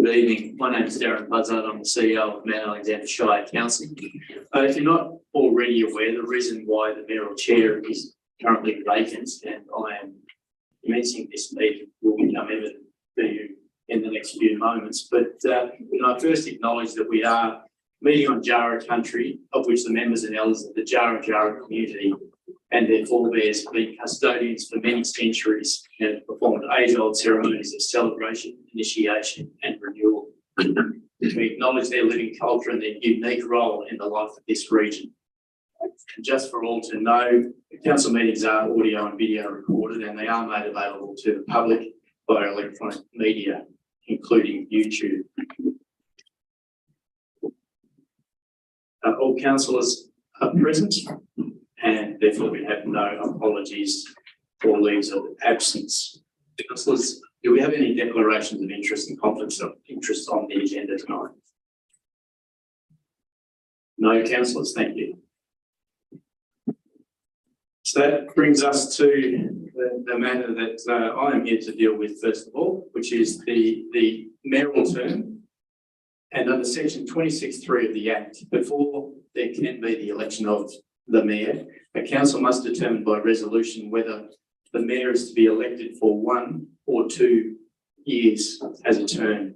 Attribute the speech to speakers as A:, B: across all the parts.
A: Good evening. My name is Darren Buzzard. I'm the CEO of Mount Alexander Shire Council. If you're not already aware, the reason why the mayoral chair is currently vacant and I am commencing this meeting will become evident to you in the next few moments. But I first acknowledge that we are meeting on Jara country, of which the members and elders of the Jara community and their forebears have been custodians for many centuries and have performed age-old ceremonies of celebration, initiation and renewal. We acknowledge their living culture and their unique role in the life of this region. And just for all to know, the council meetings are audio and video recorded and they are made available to the public via electronic media, including YouTube. All councillors are present and therefore we have no apologies or leaves of absence. Councillors, do we have any declarations of interest and conflicts of interest on the agenda tonight? No, councillors, thank you. So that brings us to the matter that I am here to deal with first of all, which is the mayoral term. And under section 26(3) of the Act, before there can be the election of the mayor, a council must determine by resolution whether the mayor is to be elected for 1 or 2 years as a term.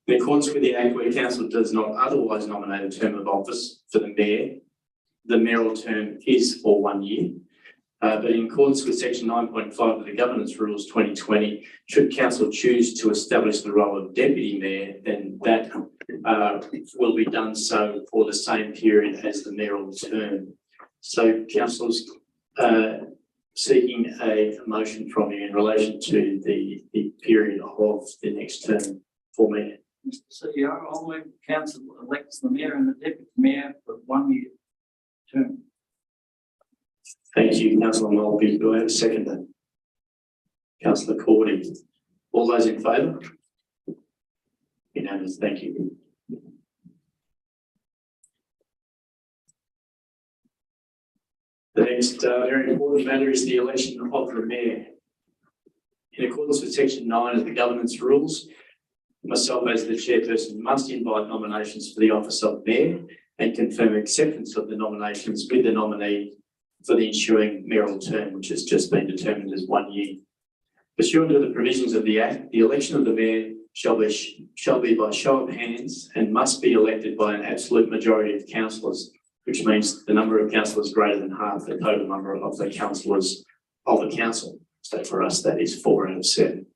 A: In accordance with the Act, where council does not otherwise nominate a term of office for the mayor, the mayoral term is for 1 year. But in accordance with section 9.5 of the Governance Rules 2020, should council choose to establish the role of deputy mayor, then that will be done so for the same period as the mayoral term. So councillors, seeking a motion from you in relation to the period of the next term for mayor.
B: Mr. CEO, I'll move council elects the mayor and the deputy mayor for 1 year term.
A: Thank you, Councillor Maltby. Do I have a second then? Councillor Cordy. All those in favour? Unanimous, thank you. The next very important matter is the election of the mayor. In accordance with section 9 of the Governance Rules, myself as the chairperson must invite nominations for the office of mayor and confirm acceptance of the nominations with the nominee for the ensuing mayoral term, which has just been determined as 1 year. Pursuant to the provisions of the Act, the election of the mayor shall be by show of hands and must be elected by an absolute majority of councillors, which means the number of councillors greater than half the total number of the councillors of the council. So for us, that is 4 out of 7.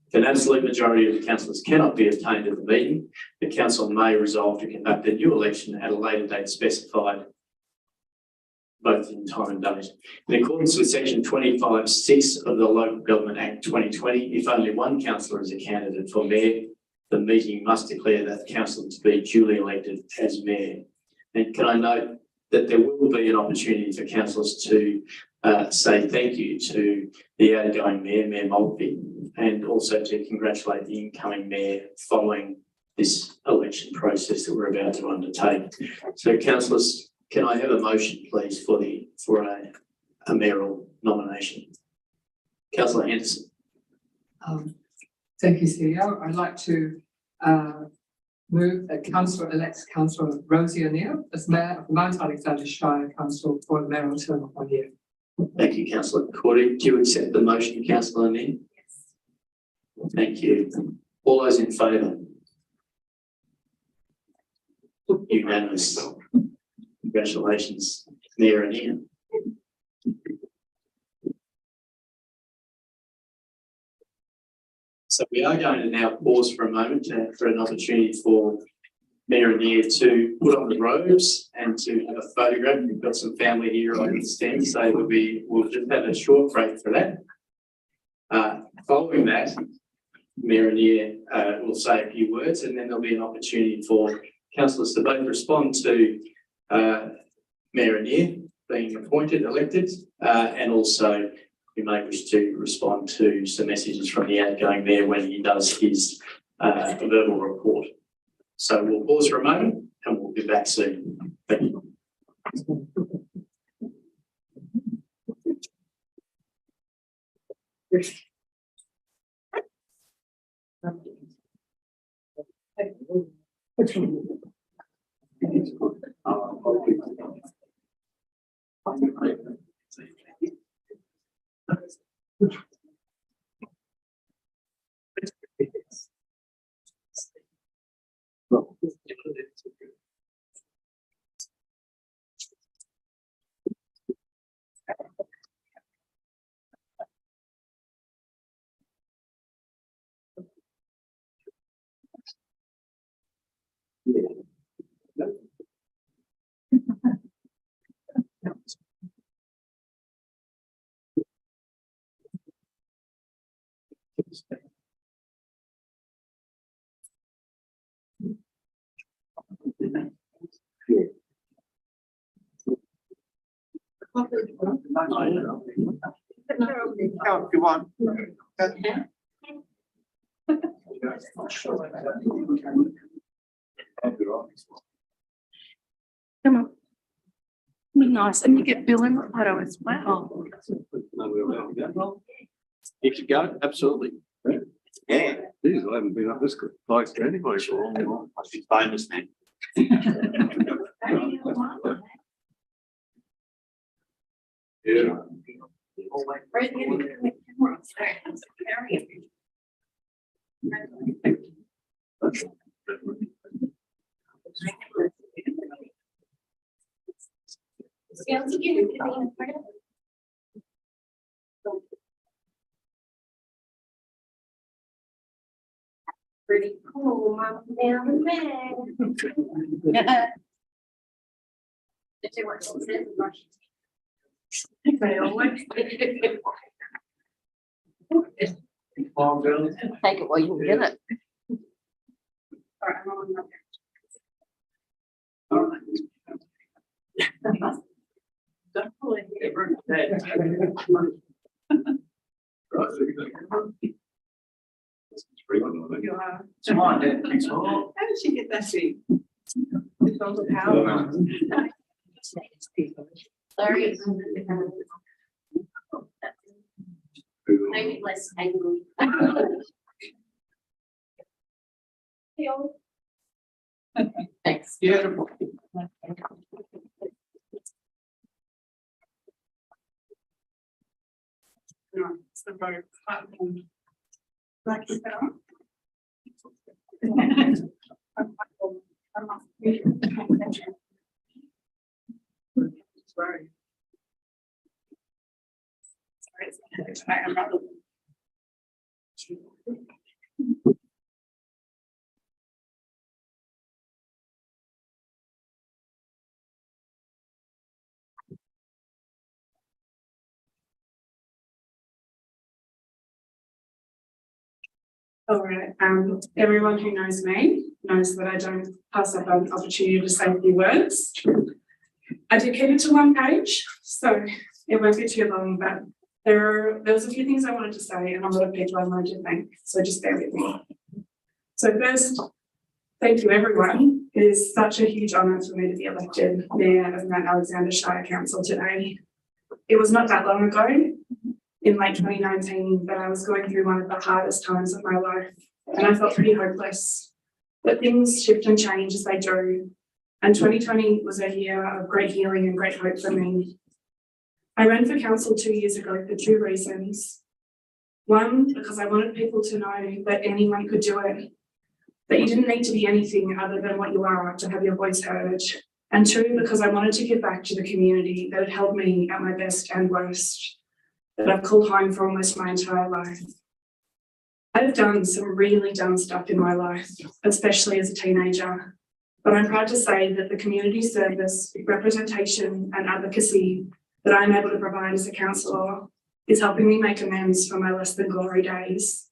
A: If an absolute majority of the councillors cannot be obtained at the meeting, the council may resolve to conduct a new election at a later date specified, both in time and date. In accordance with section 25(6) of the Local Government Act 2020, if only one councillor is a candidate for mayor, the meeting must declare that councillor to be duly elected as mayor. And can I note that there will be an opportunity for councillors to say thank you to the outgoing mayor, Mayor Maltby, and also to congratulate the incoming mayor following this election process that we're about to undertake. So councillors, can I have a motion, please, for a mayoral nomination? Councillor Henderson.
C: Thank you, CEO. I'd like to move that council elects Councillor Rosie O'Neill as mayor of Mount Alexander Shire Council for the mayoral term of 1 year.
A: Thank you, Councillor Cordy. Do you accept the motion, Councillor O'Neill? Yes. Thank you. All those in favour? Unanimous. Congratulations, Mayor O'Neill. So we are going to now pause for a moment for an opportunity for Mayor O'Neill to put on the robes and to have a photograph. We've got some family here, I understand, so we'll just have a short break for that. Following that, Mayor O'Neill will say a few words and then there'll be an opportunity for councillors to both respond to Mayor O'Neill being appointed, elected, and also we may wish to respond to some messages from the outgoing mayor when he does his verbal report. So we'll pause for a moment and we'll be back soon. Thank you.
D: If you want.
E: Come on. Be nice, and you get Bill in the photo as well.
D: If you go, absolutely. Yeah.
F: Geez, I haven't been up this close to anybody for a long time.
D: Must be famous now.
F: Yeah.
G: Pretty cool, mom, down there. Did you want to sit?
E: Take it while you can get it.
B: Come on, Dad, thanks for all.
H: How did she get that big?
G: Larry. Maybe less angry.
E: Thanks.
B: Beautiful.
H: It's the road platform. Like is that on? Sorry. Sorry, I'm not. All right, everyone who knows me knows that I don't pass up an opportunity to say a few words. I did keep it to one page, so it won't be too long, but there was a few things I wanted to say and a lot of people I wanted to thank, so just bear with me. So first, thank you everyone. It is such a huge honour for me to be elected Mayor of Mount Alexander Shire Council today. It was not that long ago, in late 2019, that I was going through one of the hardest times of my life, and I felt pretty hopeless. But things shift and change as they do, and 2020 was a year of great healing and great hope for me. I ran for council 2 years ago for two reasons. One, because I wanted people to know that anyone could do it, that you didn't need to be anything other than what you are to have your voice heard. And two, because I wanted to give back to the community that had held me at my best and worst, that I've called home for almost my entire life. I've done some really dumb stuff in my life, especially as a teenager, but I'm proud to say that the community service, representation and advocacy that I'm able to provide as a councillor is helping me make amends for my less than glory days.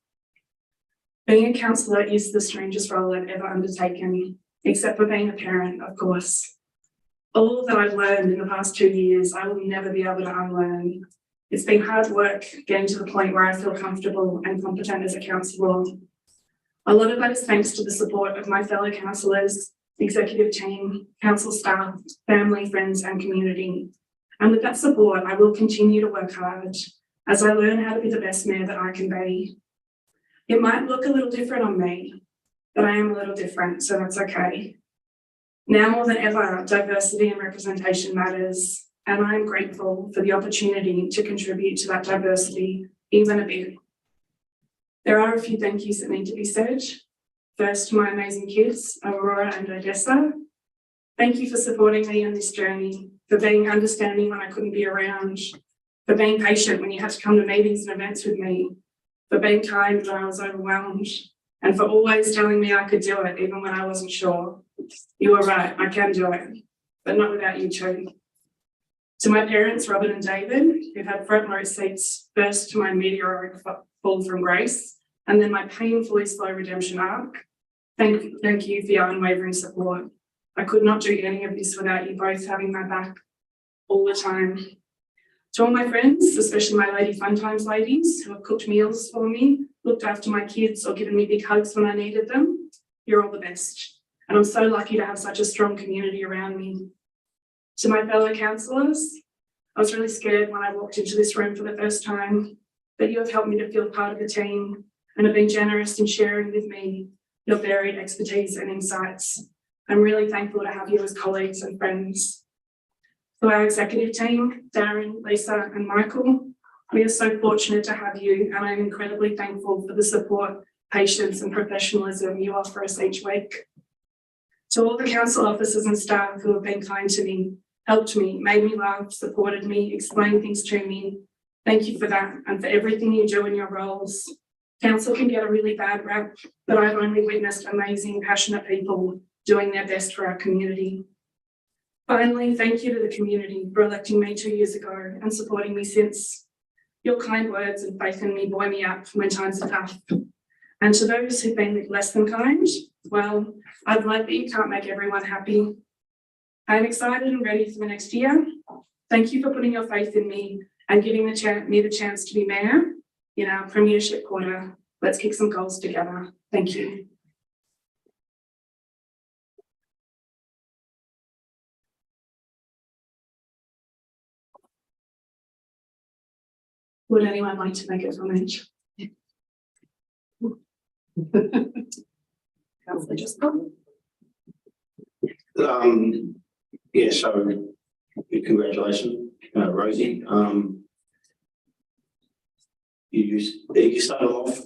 H: Being a councillor is the strangest role I've ever undertaken, except for being a parent, of course. All that I've learned in the past 2 years, I will never be able to unlearn. It's been hard work getting to the point where I feel comfortable and competent as a councillor. A lot of that is thanks to the support of my fellow councillors, executive team, council staff, family, friends and community. And with that support, I will continue to work hard as I learn how to be the best mayor that I can be. It might look a little different on me. but I am a little different, so that's okay. Now more than ever, diversity and representation matters, and I am grateful for the opportunity to contribute to that diversity even a bit. There are a few thank yous that need to be said. First, to my amazing kids, Aurora and Odessa. Thank you for supporting me on this journey, for being understanding when I couldn't be around, for being patient when you had to come to meetings and events with me, for being kind when I was overwhelmed, and for always telling me I could do it even when I wasn't sure. You were right, I can do it, but not without you too. To my parents, Robert and David, who've had front row seats first to my meteoric fall from grace, and then my painfully slow redemption arc. Thank you for your unwavering support. I could not do any of this without you both having my back all the time. To all my friends, especially my Lady Fun Times ladies, who have cooked meals for me, looked after my kids, or given me big hugs when I needed them, you're all the best. And I'm so lucky to have such a strong community around me. To my fellow councillors, I was really scared when I walked into this room for the first time, but you have helped me to feel part of the team and have been generous in sharing with me your varied expertise and insights. I'm really thankful to have you as colleagues and friends. To our executive team, Darren, Lisa and Michael, we are so fortunate to have you, and I'm incredibly thankful for the support, patience and professionalism you offer us each week. To all the council officers and staff who have been kind to me, helped me, made me laugh, supported me, explained things to me, thank you for that and for everything you do in your roles. Council can get a really bad rap, but I've only witnessed amazing, passionate people doing their best for our community. Finally, thank you to the community for electing me 2 years ago and supporting me since. Your kind words and faith in me buoy me up when times are tough. And to those who've been less than kind, well, I've learned that you can't make everyone happy. I'm excited and ready for the next year. Thank you for putting your faith in me and giving me the chance to be mayor in our premiership quarter. Let's kick some goals together. Thank you. Would anyone like to make a comment? Councillor Driscoll?
D: Yeah, so congratulations, Rosie. You started off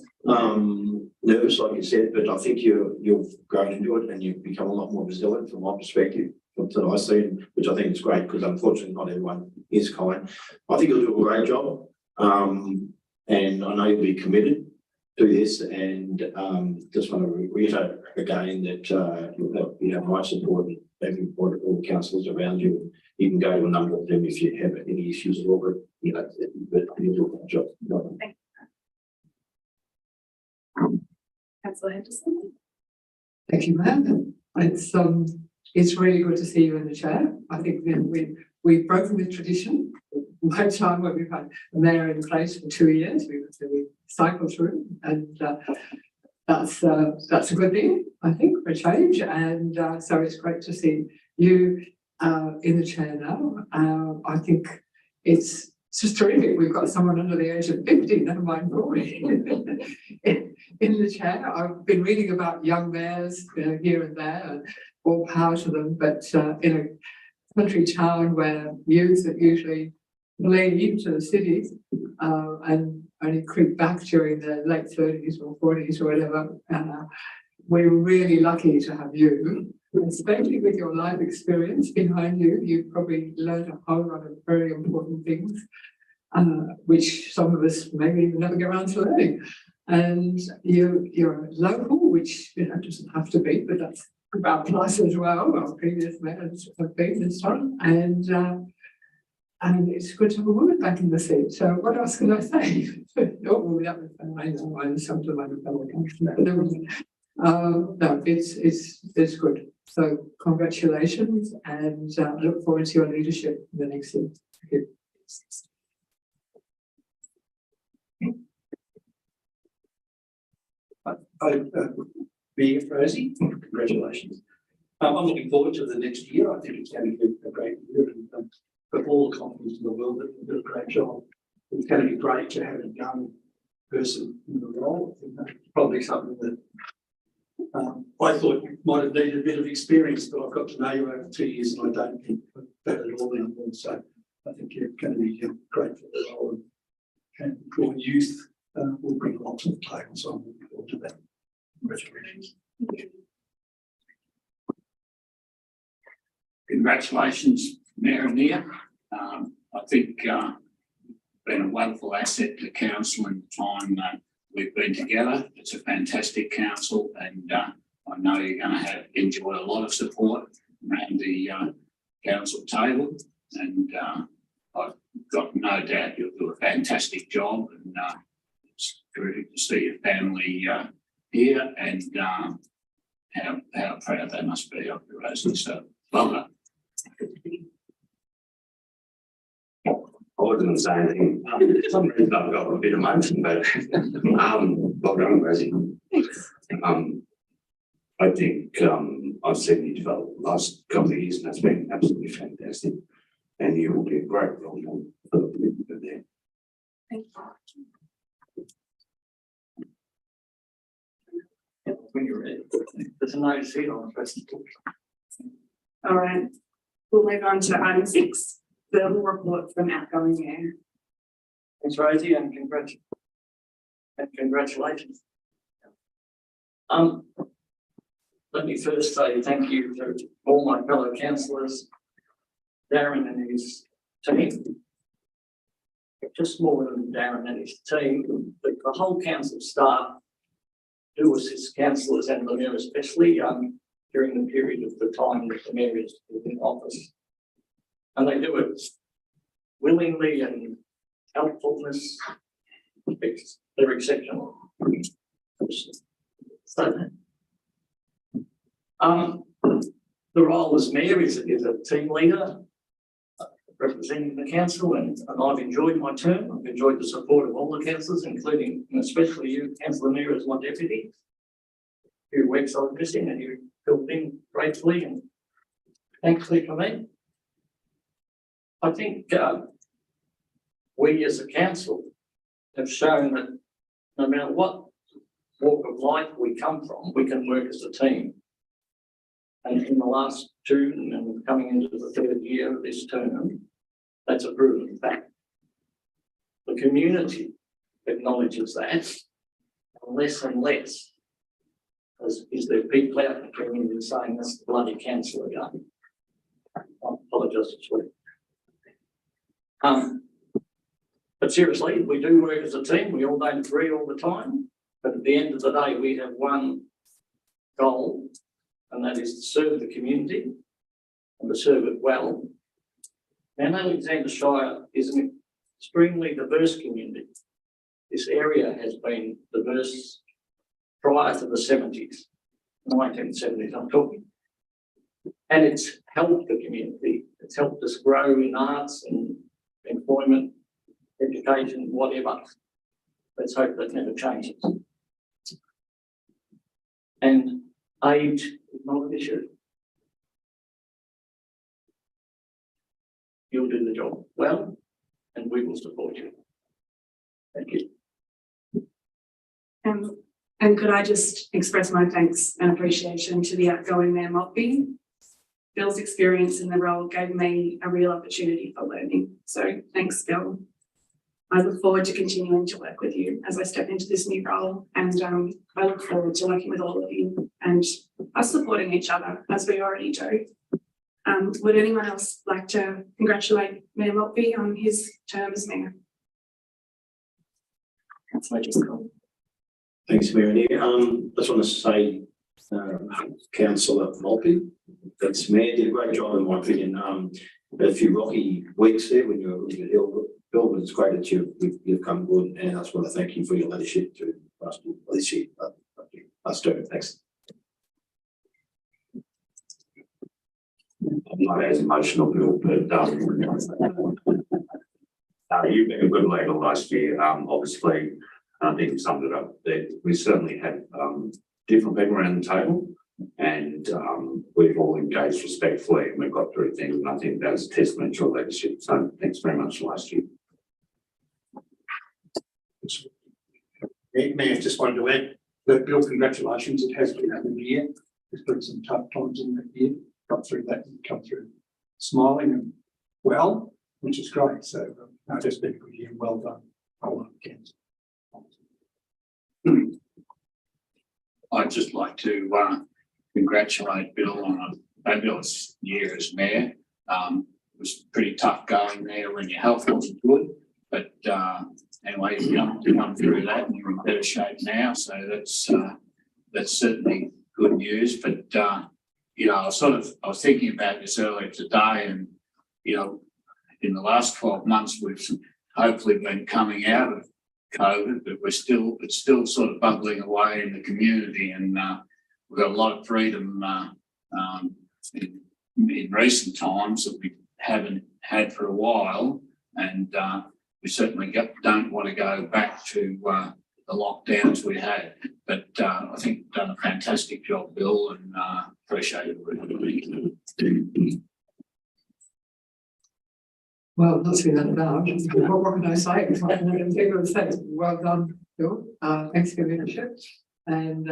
D: nervous, like you said, but I think you've grown into it and you've become a lot more resilient from my perspective, from what I see, which I think is great because unfortunately not everyone is kind. I think you'll do a great job, and I know you'll be committed to this, and just want to reiterate again that you have my support and having all the councillors around you. You can go to a number of them if you have any issues at all, but you know, but you'll do a good job.
H: Thank you. Councillor Henderson?
C: Thank you, ma'am. It's really good to see you in the chair. I think we've broken with tradition. My time when we've had a mayor in place for 2 years, we cycled through, and that's a good thing, I think, for a change. And so it's great to see you in the chair now. I think it's just terrific. We've got someone under the age of 50, never mind 40, in the chair. I've been reading about young mayors, here and there, and all power to them. But in a country town where youth are usually leave to the cities and only creep back during their late 30s or 40s or whatever, we're really lucky to have you, especially with your life experience behind you. You've probably learned a whole lot of very important things, which some of us maybe even never get around to learning. And you're local, which doesn't have to be, but that's about plus as well. Our previous mayors have been this time, and it's good to have a woman back in the seat. So what else can I say? No, it's good. So congratulations, and I look forward to your leadership in the next year. Thank you.
I: Mayor Rosie, congratulations. I'm looking forward to the next year. I think it's going to be a great year, and got all the confidence in the world that you'll do a great job. It's going to be great to have a young person in the role. I think that's probably something that I thought you might have needed a bit of experience, but I've got to know you over 2 years and I don't think that at all anymore. So I think you're going to be great for the role and for youth will bring a lot to the table. So I'm looking forward to that. Congratulations.
B: Congratulations, Mayor and Nia. I think been a wonderful asset to council in the time that we've been together. It's a fantastic council, and I know you're going to enjoy a lot of support around the council table, and I've got no doubt you'll do a fantastic job, and it's terrific to see your family here, and how proud they must be of you, Rosie. So well done.
J: I wasn't saying anything. For some reason I've got a bit of emotion, but well done, Rosie. I think I've seen you develop the last couple of years, and that's been absolutely fantastic. And you will be a great role model for the people there.
H: Thank you.
B: When you're ready. There's a notice here on the first.
H: All right, we'll move on to item 6, verbal report from outgoing mayor.
B: Thanks, Rosie, and congratulations. Let me first say thank you to all my fellow councillors, Darren and his team. Just more than Darren and his team, but the whole council staff do assist councillors and the mayor especially during the period of the time that the mayor is in office. And they do it willingly and helpfulness. They're exceptional. So, the role as mayor is a team leader representing the council, and I've enjoyed my term. I've enjoyed the support of all the councillors, including and especially you, Councillor Mayor, as my deputy, who weeks I was missing and you filled in gratefully and thankfully for me. I think we as a council have shown that no matter what walk of life we come from, we can work as a team. And in the last 2 and coming into the 3rd year of this term, that's a proven fact. The community acknowledges that, and less is there people out in the community saying that's the bloody council again. I apologise for it. But seriously, we do work as a team. We all don't agree all the time, but at the end of the day, we have one goal, and that is to serve the community and to serve it well. And Alexandra Shire is an extremely diverse community. This area has been diverse prior to the 70s, 1970s I'm talking. And it's helped the community. It's helped us grow in arts and employment, education, whatever. Let's hope that never changes. And age is not an issue. You'll do the job well, and we will support you. Thank you.
H: And could I just express my thanks and appreciation to the outgoing Mayor Maltby. Bill's experience in the role gave me a real opportunity for learning. So thanks, Bill. I look forward to continuing to work with you as I step into this new role, and I look forward to working with all of you and us supporting each other as we already do. Would anyone else like to congratulate Mayor Maltby on his term as mayor? Councillor Driscoll.
D: Thanks, Mayor. I just want to say, Councillor Maltby, that's Mayor, did a great job in my opinion. Had a few rocky weeks there when you were a little bit ill, Bill, but it's great that you've come good, and I just want to thank you for your leadership to us this year. Us too. Thanks.
J: I'm not as emotional, Bill, but you've been a good leader last year. Obviously, I think you summed it up that we certainly had different people around the table, and we've all engaged respectfully and we've got through things, and I think that's a testament to your leadership. So thanks very much last year.
D: Mayor, just wanted to add,
I: But Bill, congratulations, it has been a good year, there's been some tough times in that year, got through that and come through smiling and well, which is great, so no, just been a good year, well done. Well done, Council.
K: I'd just like to congratulate Bill on a fabulous year as mayor. It was pretty tough going there when your health wasn't good, but anyway, you've come through that and you're in better shape now, so that's certainly good news. But you know, I was thinking about this earlier today, and you know, in the last 12 months, we've hopefully been coming out of COVID, but it's still sort of bubbling away in the community, and we've got a lot of freedom in recent times that we haven't had for a while, and we certainly don't want to go back to the lockdowns we had. But I think you've done a fantastic job, Bill, and appreciate it really.
C: Well, that's been that about. What can I say? People say, well done, Bill. Thanks for your leadership. And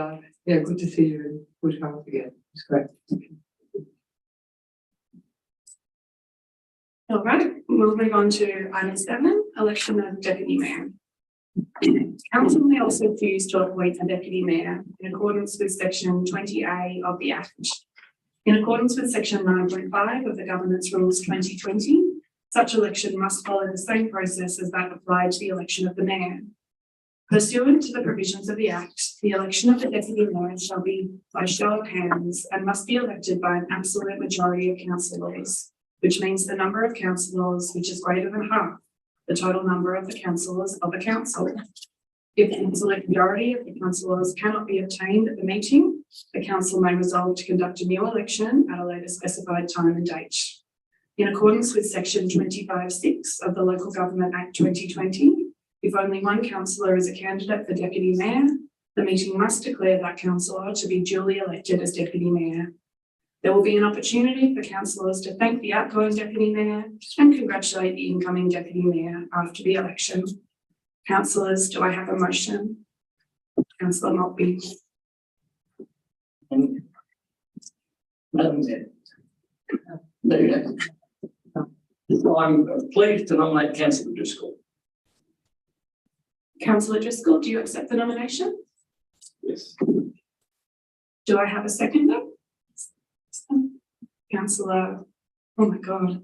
C: yeah, good to see you in good health again. It's great.
H: All right, we'll move on to item 7, election of deputy mayor. Council may also choose to appoint a deputy mayor in accordance with section 20A of the Act. In accordance with section 9.5 of the Governance Rules 2020, such election must follow the same process as that applied to the election of the mayor. Pursuant to the provisions of the Act, the election of the deputy mayor shall be by show of hands and must be elected by an absolute majority of councillors, which means the number of councillors which is greater than half the total number of the councillors of a council. If the absolute majority of the councillors cannot be obtained at the meeting, the council may resolve to conduct a new election at a later specified time and date. In accordance with section 25(6) of the Local Government Act 2020, if only one councillor is a candidate for deputy mayor, the meeting must declare that councillor to be duly elected as deputy mayor. There will be an opportunity for councillors to thank the outgoing deputy mayor and congratulate the incoming deputy mayor after the election. Councillors, do I have a motion? Councillor Maltby.
B: Madam Mayor. I'm pleased to nominate Councillor Driscoll.
H: Councillor Driscoll, do you accept the nomination?
B: Yes.
H: Do I have a seconder? Councillor, oh my God,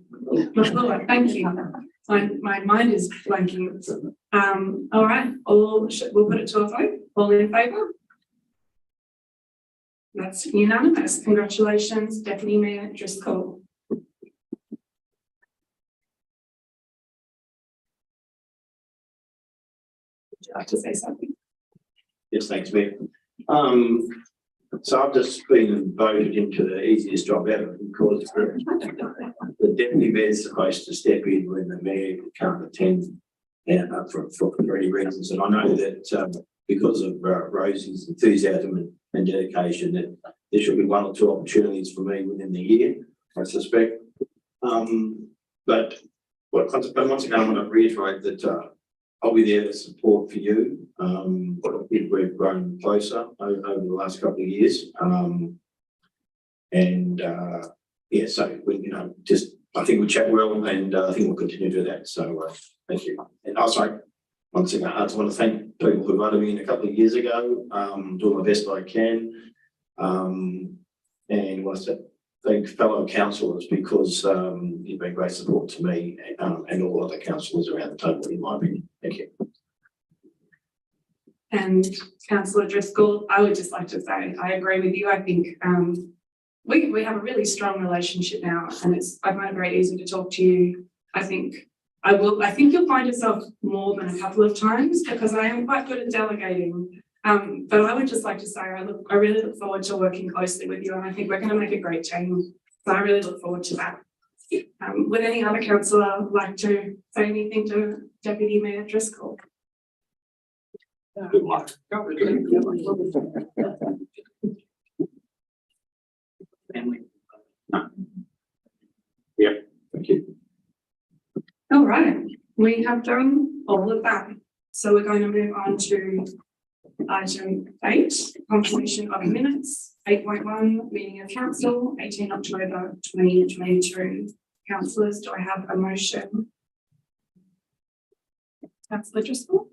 H: thank you. My mind is blanking. All right, we'll put it to a vote. All in favour? That's unanimous. Congratulations, Deputy Mayor Driscoll. Would you like to say something?
D: Yes, thanks, Mayor. So I've just been voted into the easiest job ever because the deputy mayor is supposed to step in when the mayor can't attend for any reasons. And I know that because of Rosie's enthusiasm and dedication, that there should be 1 or 2 opportunities for me within the year, I suspect. But once again, I want to reiterate that I'll be there to support for you. We've grown closer over the last couple of years. Yeah, so I think we chat well, and I think we'll continue to do that. So thank you. And also, once again, I just want to thank people who voted me in a couple of years ago. Doing my best I can. And want to thank fellow councillors because you've been great support to me and all other councillors around the table, in my opinion. Thank you.
H: And Councillor Driscoll, I would just like to say I agree with you. I think we have a really strong relationship now, and I find it very easy to talk to you. I think you'll find yourself more than a couple of times because I am quite good at delegating. But I would just like to say I really look forward to working closely with you, and I think we're going to make a great team. So I really look forward to that. Would any other councillor like to say anything to Deputy Mayor Driscoll?
B: Good luck. Family.
D: Yeah, thank you.
H: All right, we have done all of that. So we're going to move on to Item 8, confirmation of minutes, 8.1, meeting of council, 18 October 2022. Councillors, do I have a motion? Councillor Driscoll?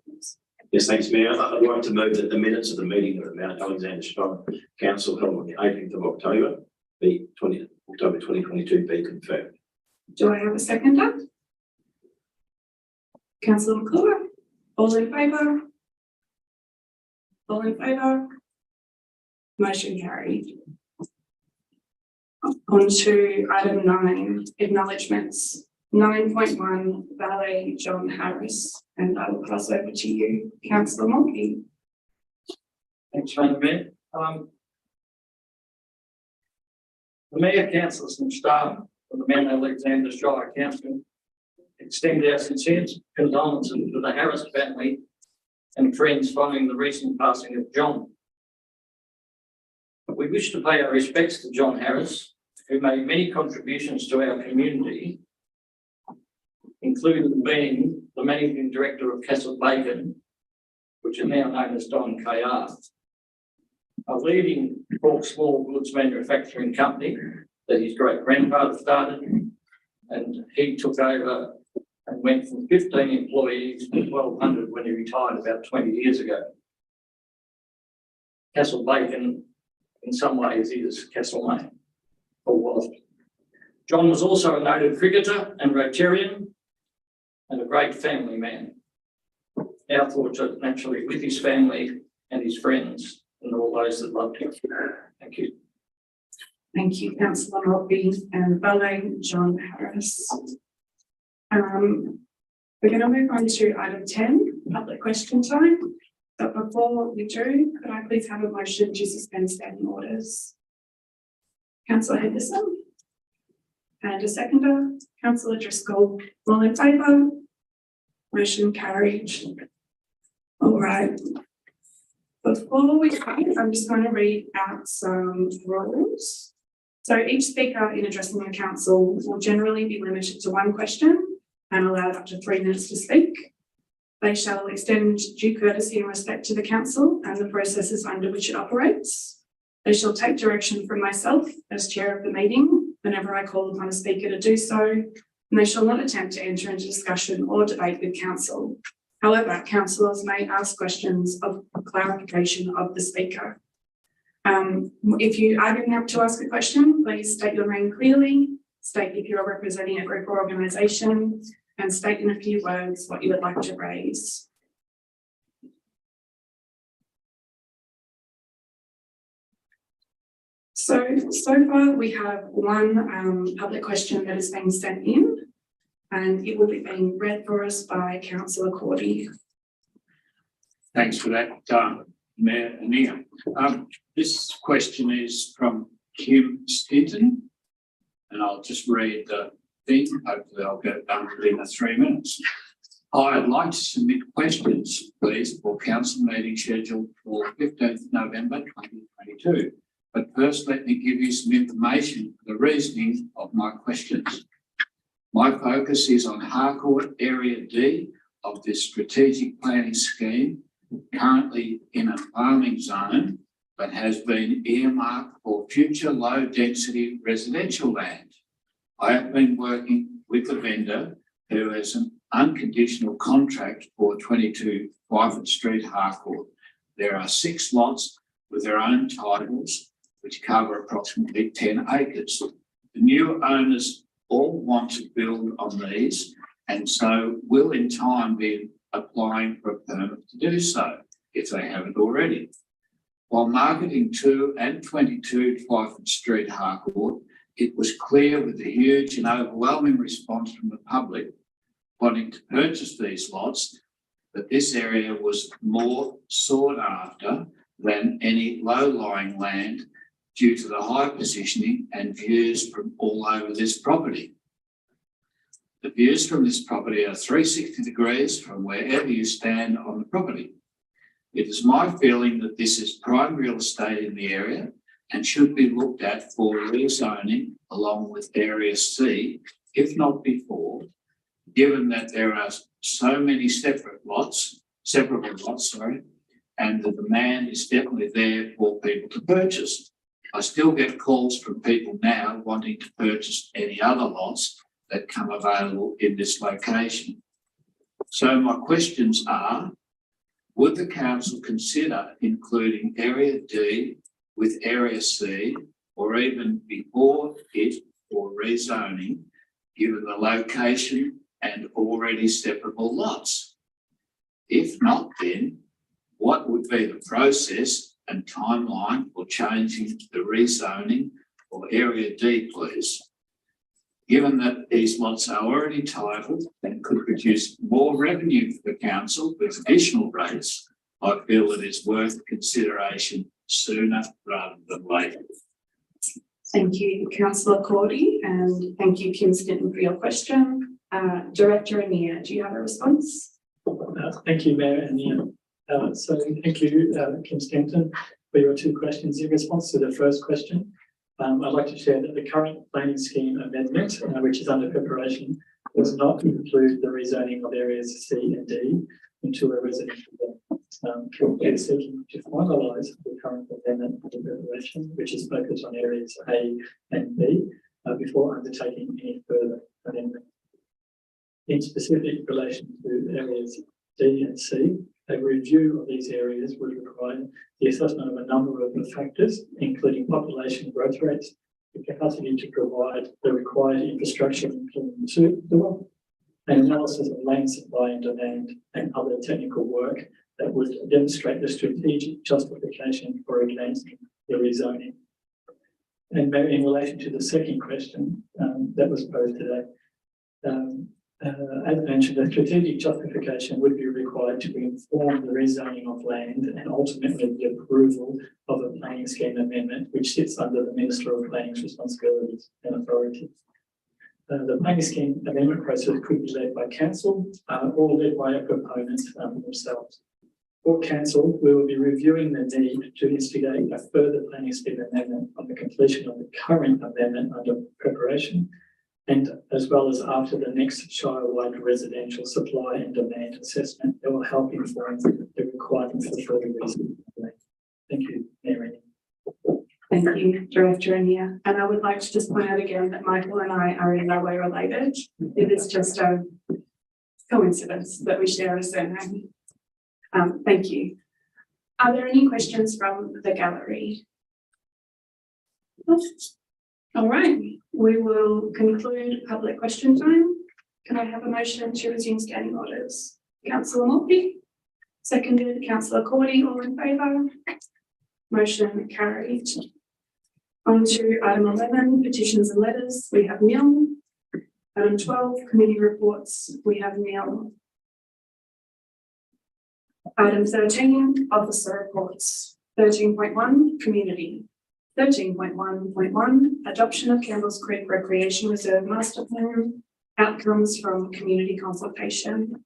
D: Yes, thanks, Mayor. I'd like to move that the minutes of the meeting of the Mount Alexander Shire Council held on the 18th of October, October 2022 be confirmed.
H: Do I have a seconder? Councillor McClure, all in favour? All in favour? Motion carried. On to item 9, acknowledgements. 9.1, Valet John Harris, and I will pass over to you, Councillor Monkey.
B: Thanks, Madam Mayor. The Mayor, councillors and staff of the Mount Alexander Shire Council extend our sincere condolences to the Harris family and friends following the recent passing of John. We wish to pay our respects to John Harris, who made many contributions to our community, including being the Managing Director of Castle Bacon, which is now known as Don KR, a leading bulk small goods manufacturing company that his great-grandfather started, and he took over and went from 15 employees to 1,200 when he retired about 20 years ago. Castle Bacon, in some ways, is Castlemaine, or was. John was also a noted cricketer and Rotarian, and a great family man. Our thoughts are naturally with his family and his friends and all those that loved him. Thank you.
H: Thank you, Councillor Monkey and Valet John Harris. We're going to move on to item 10, public question time. But before we do, could I please have a motion to suspend standing orders? Councillor Henderson. And a seconder, Councillor Driscoll. All in favour? Motion carried. All right. Before we start, I'm just going to read out some rules. So each speaker in addressing the council will generally be limited to one question and allowed up to 3 minutes to speak. They shall extend due courtesy and respect to the council and the processes under which it operates. They shall take direction from myself as chair of the meeting whenever I call upon a speaker to do so, and they shall not attempt to enter into discussion or debate with council. However, councillors may ask questions of clarification of the speaker. If you are going to ask a question, please state your name clearly, state if you're representing a group or organisation, and state in a few words what you would like to raise. So far we have one public question that has been sent in, and it will be being read for us by Councillor Cordy.
K: Thanks for that, Mayor Anea. This question is from Kim Stinton, and I'll just read the thing. Hopefully I'll get it done within 3 minutes. I'd like to submit questions, please, for council meeting scheduled for 15th November 2022. But first, let me give you some information for the reasoning of my questions. My focus is on Harcourt Area D of this strategic planning scheme, currently in a farming zone, but has been earmarked for future low-density residential land. I have been working with the vendor who has an unconditional contract for 22 Twyford Street, Harcourt. There are 6 lots with their own titles, which cover approximately 10 acres. The new owners all want to build on these, and so will in time be applying for a permit to do so, if they haven't already. While marketing 2 and 22 Twyford Street, Harcourt, it was clear with the huge and overwhelming response from the public wanting to purchase these lots that this area was more sought after than any low-lying land due to the high positioning and views from all over this property. The views from this property are 360 degrees from wherever you stand on the property. It is my feeling that this is prime real estate in the area and should be looked at for rezoning along with Area C, if not before, given that there are so many separate lots, and the demand is definitely there for people to purchase. I still get calls from people now wanting to purchase any other lots that come available in this location. So my questions are, would the council consider including Area D with Area C, or even before it or rezoning, given the location and already separable lots? If not, then what would be the process and timeline for changing the rezoning for Area D, please? Given that these lots are already titled and could produce more revenue for the council with additional rates, I feel it is worth consideration sooner rather than later.
H: Thank you, Councillor Cordy, and thank you, Kim Stinton, for your question. Director Anea, do you have a response?
L: Thank you, Mayor Anea. So thank you, Kim Stinton, for your two questions. In response to the first question, I'd like to share that the current planning scheme amendment, which is under preparation, does not include the rezoning of areas C and D into a residential zone. We're seeking to finalise the current amendment under preparation, which is focused on areas A and B, before undertaking any further amendment. In specific relation to areas D and C, a review of these areas would require the assessment of a number of factors, including population growth rates, the capacity to provide the required infrastructure, including sewer, and analysis of land supply and demand, and other technical work that would demonstrate the strategic justification for advancing the rezoning. And in relation to the second question that was posed today, as mentioned, a strategic justification would be required to inform the rezoning of land and ultimately the approval of a planning scheme amendment, which sits under the Minister of Planning's responsibilities and authority. The planning scheme amendment process could be led by council or led by a proponent themselves. For council, we will be reviewing the need to instigate a further planning scheme amendment on the completion of the current amendment under preparation, and as well as after the next Shire-wide residential supply and demand assessment that will help inform the requirement for further reason. Thank you, Mayor.
H: Thank you, Director Anea. And I would like to just point out again that Michael and I are in no way related. It is just a coincidence that we share a surname. Thank you. Are there any questions from the gallery? All right, we will conclude public question time. Can I have a motion to resume standing orders? Councillor Morphy, seconded. Councillor Cordy, all in favour? Motion carried. On to item 11, petitions and letters. We have nil. Item 12, committee reports. We have nil. Item 13, officer reports. 13.1, community. 13.1.1, adoption of Campbell's Creek Recreation Reserve Master Plan, outcomes from community consultation.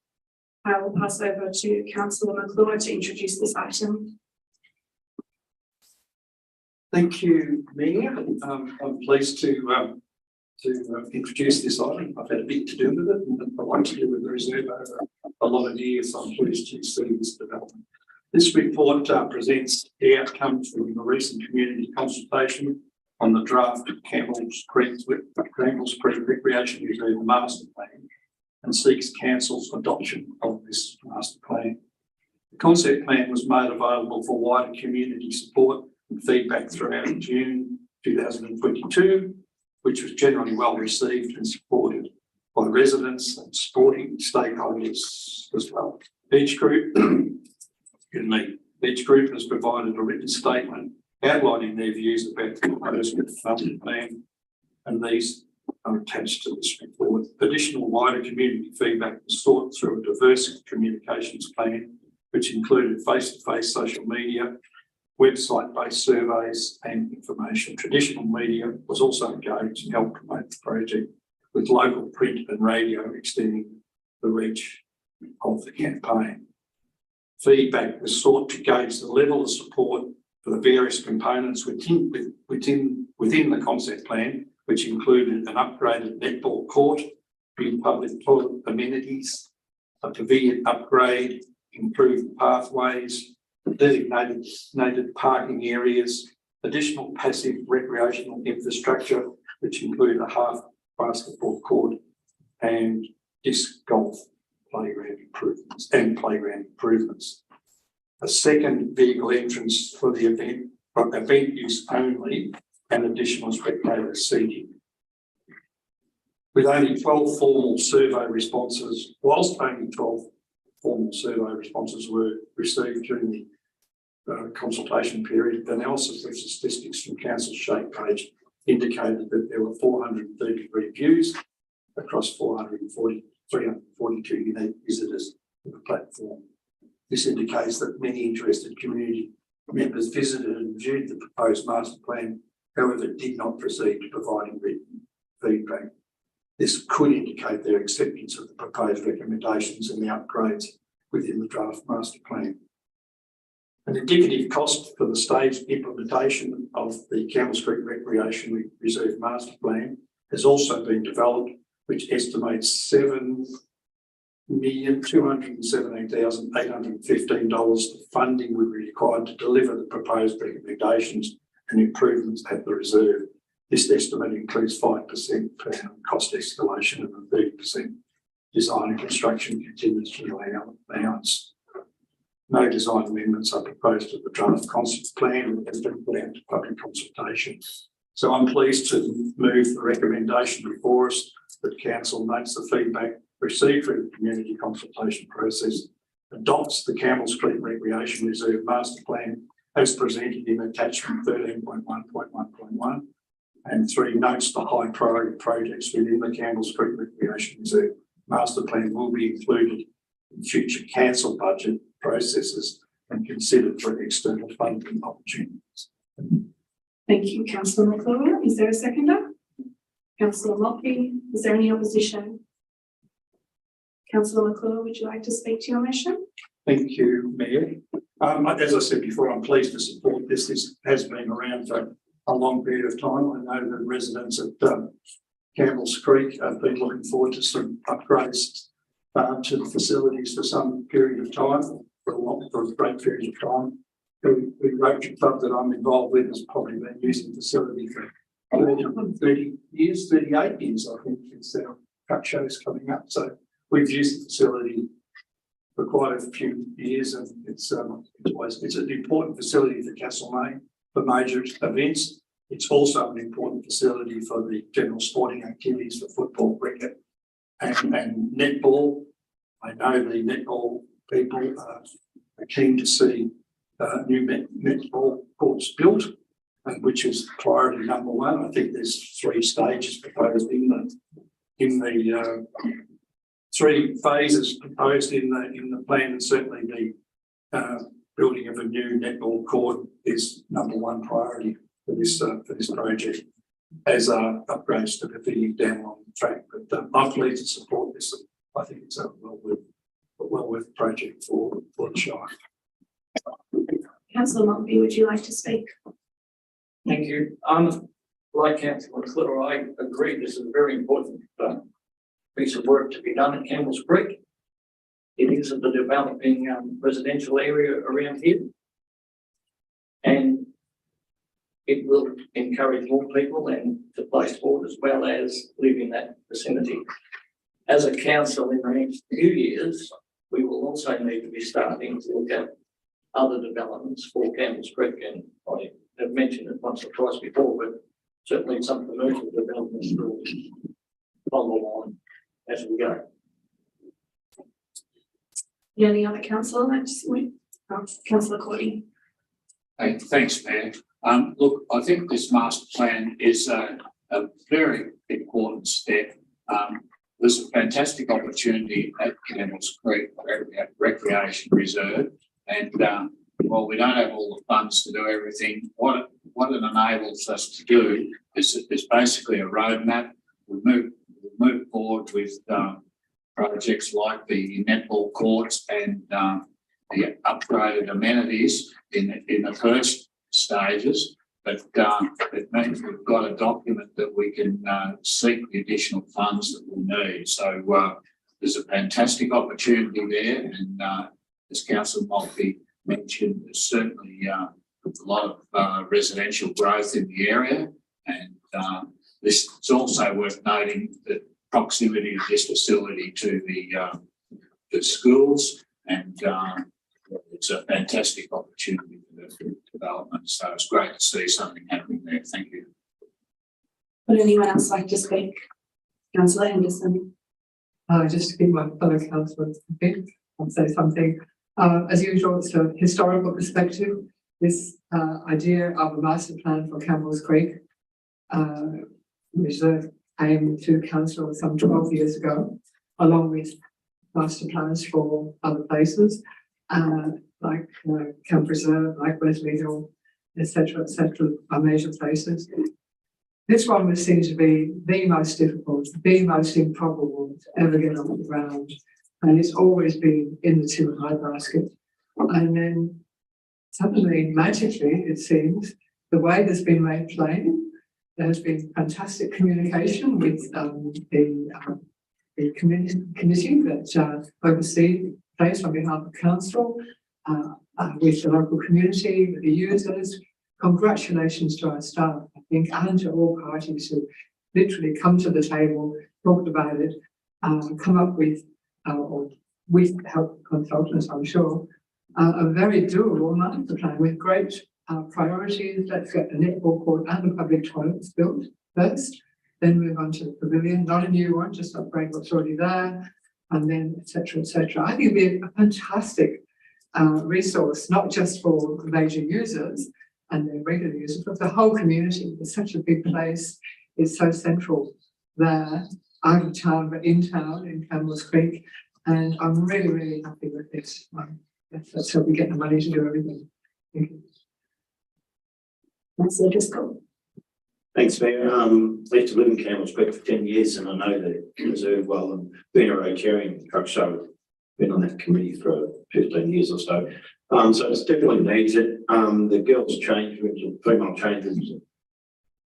H: I will pass over to Councillor McClure to introduce this item.
I: Thank you, Mayor. I'm pleased to introduce this item. I've had a bit to do with it, and I like to do with the reserve over a lot of years. I'm pleased to see this development. This report presents the outcomes from the recent community consultation on the draft Campbell's Creek Recreation Reserve Master Plan and seeks council's adoption of this master plan. The concept plan was made available for wider community support and feedback throughout June 2022, which was generally well received and supported by residents and supporting stakeholders as well. Each group has provided a written statement outlining their views about the proposed master plan, and these are attached to this report. Additional wider community feedback was sought through a diverse communications plan, which included face-to-face social media, website-based surveys and information. Traditional media was also engaged and helped promote the project, with local print and radio extending the reach of the campaign. Feedback was sought to gauge the level of support for the various components within the concept plan, which included an upgraded netball court, new public toilet amenities, a pavilion upgrade, improved pathways, designated parking areas, additional passive recreational infrastructure, which include a half basketball court and disc golf playground improvements and playground improvements. A second vehicle entrance for the event use only, and additional spectator seating. With only 12 formal survey responses, whilst only 12 formal survey responses were received during the consultation period, analysis of statistics from Council Shape page indicated that there were 433 views across 342 unique visitors to the platform. This indicates that many interested community members visited and viewed the proposed master plan, however, did not proceed to providing written feedback. This could indicate their acceptance of the proposed recommendations and the upgrades within the draft master plan. An indicative cost for the staged implementation of the Campbells Creek Recreation Reserve Master Plan has also been developed, which estimates $7,217,815 funding would be required to deliver the proposed recommendations and improvements at the reserve. This estimate includes 5% per annum cost escalation and a 30% design and construction contingency allowance. No design amendments are proposed to the draft concept plan and has been put out to public consultation. So I'm pleased to move the recommendation before us that Council notes the feedback received through the community consultation process, adopts the Campbells Creek Recreation Reserve Master Plan as presented in attachment 13.1.1.1, and 3, notes the high priority projects within the Campbells Creek Recreation Reserve Master Plan will be included in future council budget processes and considered for external funding opportunities.
H: Thank you, Councillor McClure. Is there a seconder? Councillor Maltby, is there any opposition? Councillor McClure, would you like to speak to your motion?
I: Thank you, Mayor. As I said before, I'm pleased to support this. This has been around for a long period of time. I know that residents at Campbells Creek have been looking forward to some upgrades to the facilities for some period of time, for a great period of time. The Rotary Club that I'm involved with has probably been using the facility for 30 years, 38 years, I think, since our truck shows coming up. So we've used the facility for quite a few years, and it's an important facility for Castlemaine for major events. It's also an important facility for the general sporting activities for football, cricket, and netball. I know the netball people are keen to see new netball courts built, and which is priority number one. I think there's 3 stages proposed in the 3 phases proposed in the plan, and certainly the building of a new netball court is number 1 priority for this project, as are upgrades to the fitting down along the track. But I'm pleased to support this. I think it's a well worth project for the Shire.
H: Councillor Maltby, would you like to speak?
B: Thank you. Like Councillor McClure, I agree this is a very important piece of work to be done at Campbells Creek. It is a developing residential area around here, and it will encourage more people and to play sport as well as live in that vicinity. As a council in the next few years, we will also need to be starting to look at other developments for Campbells Creek, and I have mentioned it once or twice before, but certainly some commercial developments will follow on as we go.
H: Any other councillor like to speak? Councillor Cordy.
K: Hey, thanks, Mayor. Look, I think this master plan is a very important step. There's a fantastic opportunity at Campbells Creek Recreation Reserve, and while we don't have all the funds to do everything, what it enables us to do is basically a roadmap. We move forward with projects like the netball courts and the upgraded amenities in the first stages, but it means we've got a document that we can seek the additional funds that we need. So there's a fantastic opportunity there, and as Councillor Maltby mentioned, there's certainly a lot of residential growth in the area, and this is also worth noting that proximity of this facility to the schools, and it's a fantastic opportunity for the development. So it's great to see something happening there. Thank you.
H: Would anyone else like to speak? Councillor Henderson.
C: Just to keep my fellow councillors happy, I'll say something. As usual, it's a historical perspective. This idea of a master plan for Campbell's Creek, which came to council some 12 years ago, along with master plans for other places, like Camp Reserve, like Wesley Hill, etc., are major places. This one was seen to be the most difficult, the most improbable to ever get off the ground. And it's always been in the too high basket. And then suddenly, magically, it seems, the way that's been made plain, there has been fantastic communication with the committee that oversees the place on behalf of council, with the local community, with the users. Congratulations to our staff, I think, and to all parties who literally come to the table, talked about it, come up with, or with help of consultants, I'm sure, a very doable master plan with great priorities. Let's get the netball court and the public toilets built first, then move on to the pavilion, not a new one, just upgrade what's already there, and then etc. I think it'd be a fantastic resource, not just for the major users and their regular users, but the whole community. It's such a big place. It's so central there, out of town, but in town, in Campbell's Creek. And I'm really, really happy with this. Let's hope we get the money to do everything. Thank you.
H: Councillor Driscoll.
D: Thanks, Mayor. I used to live in Campbell's Creek for 10 years and I know the reserve well, and been a Rotarian truck show, been on that committee for 15 years or so. So it's definitely needs it. The girls' change, female changes,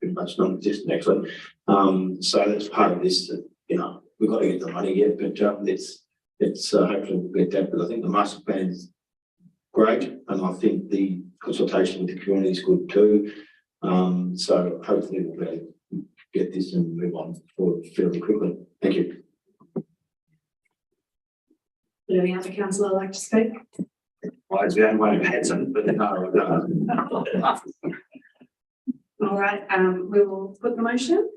D: pretty much non-existent actually. So that's part of this that, you know, we've got to get the money yet, but it's hopefully we'll get that. But I think the master plan is great, and I think the consultation with the community is good too. So hopefully we'll be able to get this and move on forward fairly quickly. Thank you.
H: Would any other councillor like to speak?
J: Well, it's the only one who hasn't, but no,
H: All right, we will put the motion.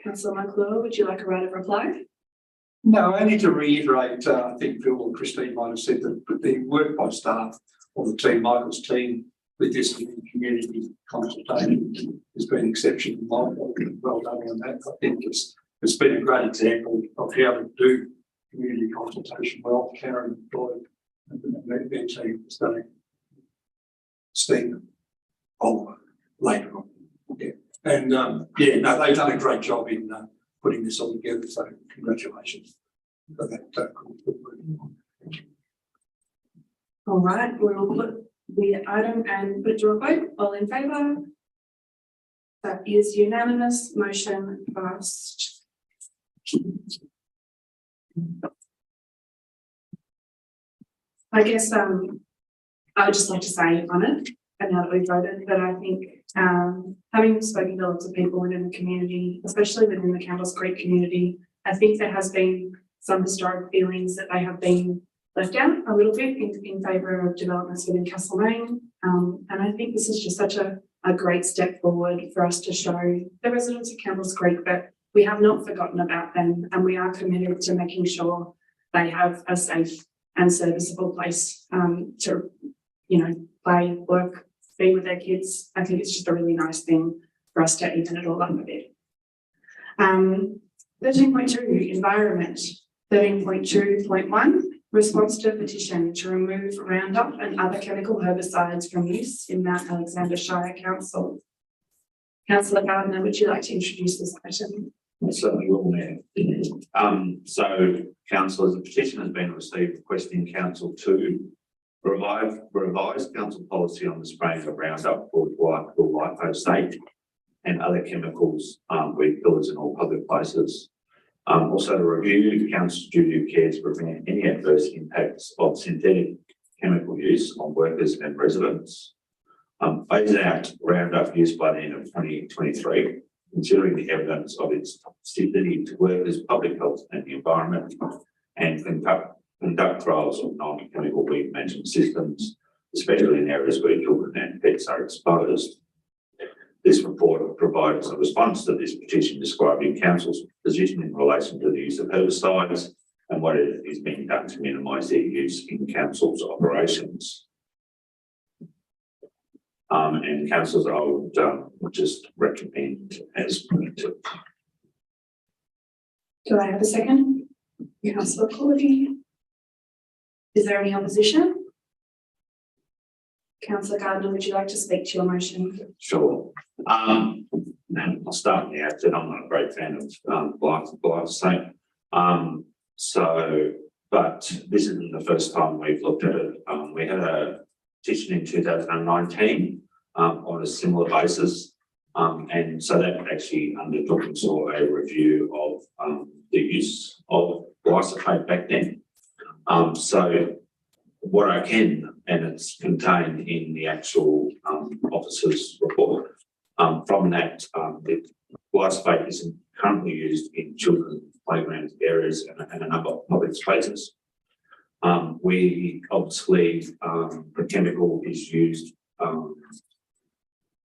H: Councillor McClure, would you like a right of reply?
I: No, I need to reiterate, I think Phil or Christine might have said that the work by staff or the team, Michael's team, with this community consultation has been exceptional. Well done on that. I think it's been a great example of how to do community consultation well. Karen Floyd and their team has done it. Steve Oliver later on. Yeah. And they've done a great job in putting this all together. So congratulations for that.
H: All right, we'll put the item and put it to a vote. All in favour? That is unanimous. Motion passed. I guess I would just like to say on it, and now that we've voted, that I think having spoken to lots of people within the community, especially within the Campbell's Creek community, I think there has been some historic feelings that they have been left out a little bit in favour of developments within Castlemaine. And I think this is just such a great step forward for us to show the residents of Campbell's Creek that we have not forgotten about them, and we are committed to making sure they have a safe and serviceable place to, you know, play, work, be with their kids. I think it's just a really nice thing for us to even it all up a bit. 13.2, environment. 13.2.1, response to petition to remove Roundup and other chemical herbicides from use in Mount Alexander Shire Council. Councillor Gardner, would you like to introduce this item?
J: I certainly will, Mayor. So, councillors, a petition has been received requesting council to revise council policy on the spraying of Roundup for glyphosate and other chemicals with pillars in all public places. Also to review the council's duty of care to prevent any adverse impacts of synthetic chemical use on workers and residents. Phase out Roundup use by the end of 2023, considering the evidence of its toxicity to workers, public health and the environment, and conduct trials of non-chemical weed management systems, especially in areas where children and pets are exposed. This report provides a response to this petition describing council's position in relation to the use of herbicides and what it is being done to minimise their use in council's operations. And councillors, I would just recommend as printed.
H: Do I have a second? Councillor Cordy. Is there any opposition? Councillor Gardner, would you like to speak to your motion?
J: Sure. I'll start with the outset. I'm not a great fan of glyphosate. But this isn't the first time we've looked at it. We had a petition in 2019 on a similar basis. And so that actually undertook and saw a review of the use of glyphosate back then. So what I can, and it's contained in the actual officer's report, from that, the glyphosate is currently used in children's playground areas and a number of public spaces. We obviously, the chemical is used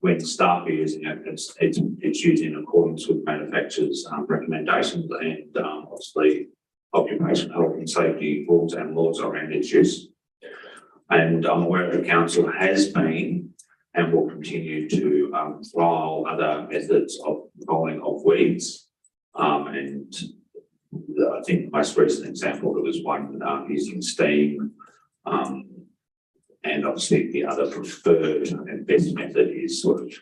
J: when staff are using it, it's used in accordance with manufacturers' recommendations and obviously occupational health and safety rules and laws around its use. And I'm aware the council has been and will continue to trial other methods of controlling of weeds. And I think the most recent example, there was one using steam. And obviously the other preferred and best method is sort of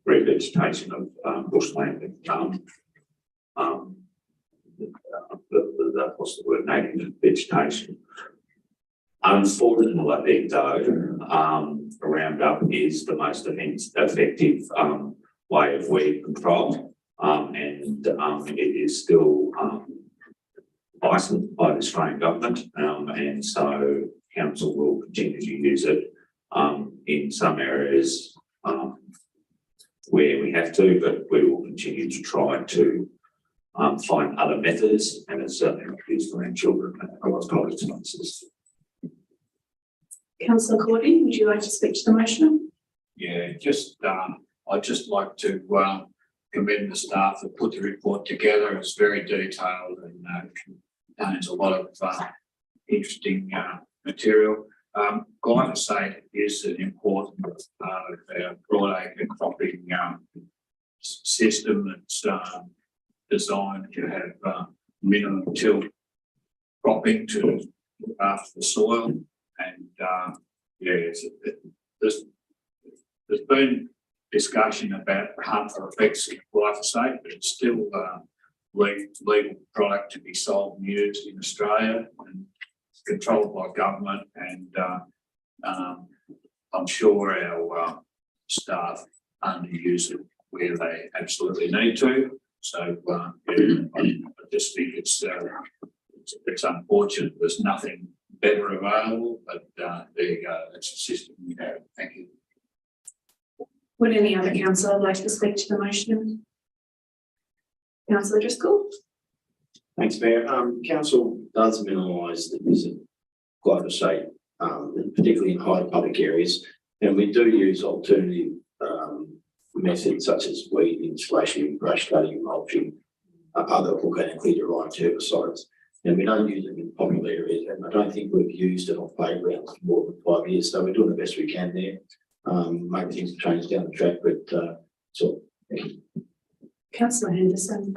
J: revegetation of bushland. What's the word? Native vegetation. Unfortunately, though, Roundup is the most effective way of weed control, and it is still licensed by the Australian government, and so council will continue to use it in some areas where we have to, but we will continue to try to find other methods, and it's certainly not used around children and college spaces.
H: Councillor Cordy, would you like to speak to the motion?
K: Yeah, I'd just like to commend the staff that put the report together. It's very detailed and contains a lot of interesting material. Glyphosate is an important part of our broadacre cropping system that's designed to have minimum till cropping to look after the soil. And there's been discussion about the harmful effects of glyphosate, but it's still a legal product to be sold and used in Australia and controlled by government. And I'm sure our staff underuse it where they absolutely need to. So I just think it's unfortunate there's nothing better available, but there you go. That's the system we have. Thank you.
H: Would any other councillor like to speak to the motion? Councillor Driscoll.
D: Thanks, Mayor. Council does minimise the use of glyphosate, particularly in high public areas, and we do use alternative methods such as weed slashing, brush cutting, mulching, other organically derived herbicides. And we don't use it in popular areas, and I don't think we've used it on playgrounds for more than 5 years. So we're doing the best we can there. Maybe things have changed down the track, but so.
H: Councillor Henderson.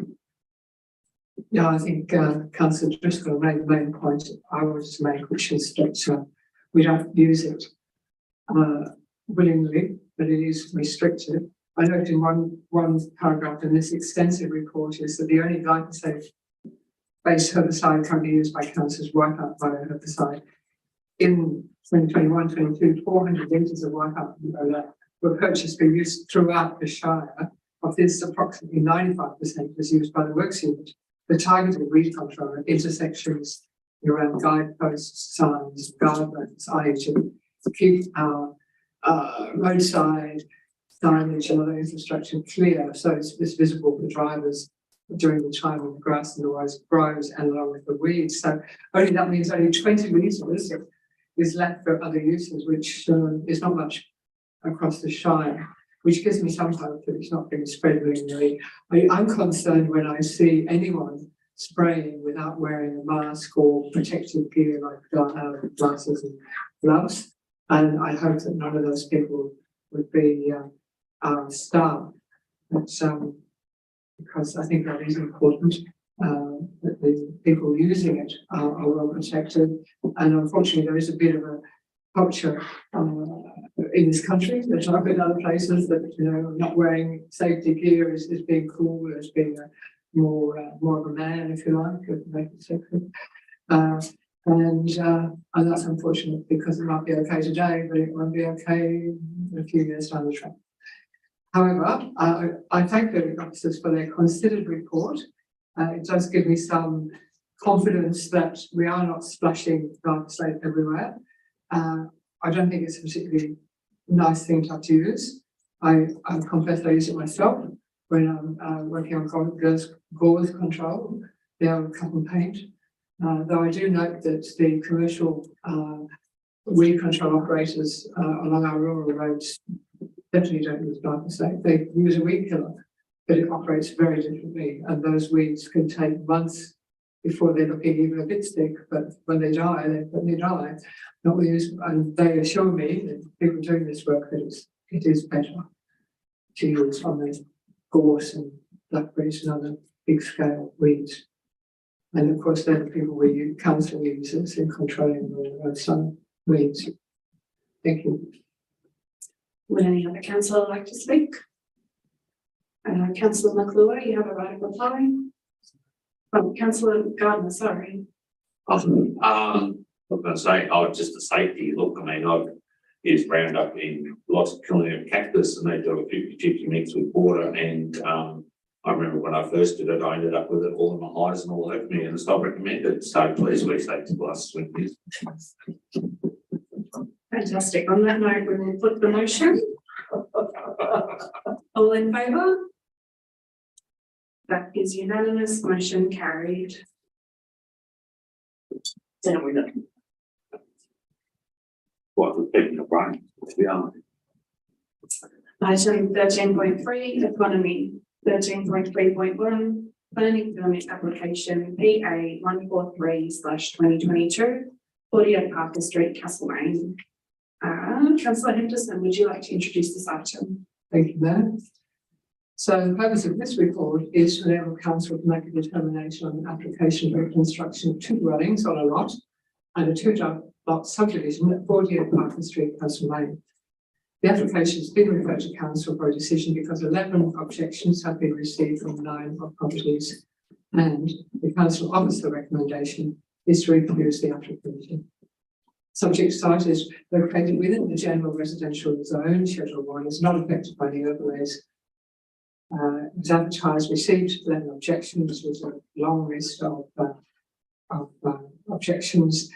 C: Yeah, I think Councillor Driscoll made the main point I wanted to make, which is that we don't use it willingly, but it is restricted. I noted in one paragraph in this extensive report is that the only glyphosate-based herbicide currently used by council is wipeout bioherbicide. In 2021-22, 400 litres of wipeout were purchased for use throughout the Shire. Of this, approximately 95% was used by the works unit. the targeted weed control at intersections around guideposts, signs, guidelines, i.e. to keep our roadside signage and other infrastructure clear so it's visible for drivers during the time when the grass and the rose grows and along with the weeds. So only that means only 20 metres is left for other uses, which is not much across the Shire, which gives me some hope that it's not being spread willy-nilly. I'm concerned when I see anyone spraying without wearing a mask or protective gear like glasses and gloves. And I hope that none of those people would be our staff. But, because I think that is important, that the people using it are well protected. And unfortunately, there is a bit of a culture in this country, there's not in other places, that not wearing safety gear is being cool, as being more of a man, if you like, to make it sexy. And that's unfortunate because it might be okay today, but it won't be okay in a few years down the track. However, I thank the officers for their considered report. It does give me some confidence that we are not splashing glyphosate everywhere. I don't think it's a particularly nice thing to have to use. I confess I use it myself when I'm working on gauze control, the cut and paint. Though I do note that the commercial weed control operators along our rural roads definitely don't use glyphosate. They use a weed killer, but it operates very differently, and those weeds can take months before they're looking even a bit sick, but when they die, they die. Not use, and they assure me that people doing this work that it is better to use on the gorse and blackberries and other big scale weeds. And of course, they're the people council uses in controlling the some weeds. Thank you.
H: Would any other councillor like to speak? Councillor McClure, you have a right of reply. Oh, Councillor Gardner, sorry.
J: I'm going to say, just the safety look. I mean, I've used Roundup in lots of killing of cactus, and they do a 50-50 mix with water. And I remember when I first did it, I ended up with it all in my eyes and all over me, and it's not recommended. So please wear safety glasses when you use it.
H: Fantastic. On that note, we will put the motion. All in favour? That is unanimous. Motion carried.
B: Then we know.
J: What was taking a brain, to be honest.
H: Item 13.3, economy. 13.3.1, planning permit application PA 143/2022, 48 Parker Street, Castlemaine. Councillor Henderson, would you like to introduce this item?
C: Thank you, Madam. So the purpose of this report is to enable council to make a determination on the application for the construction of 2 dwellings on a lot and a 2-lot subdivision at 48 Parker Street, Castlemaine. The application has been referred to council for a decision because 11 objections have been received from 9 of properties, and the council officer recommendation is to refuse the application. Subject site is located within the general residential zone. Schedule 1 is not affected by the overlays. It was advertised, received 11 objections with a long list of objections.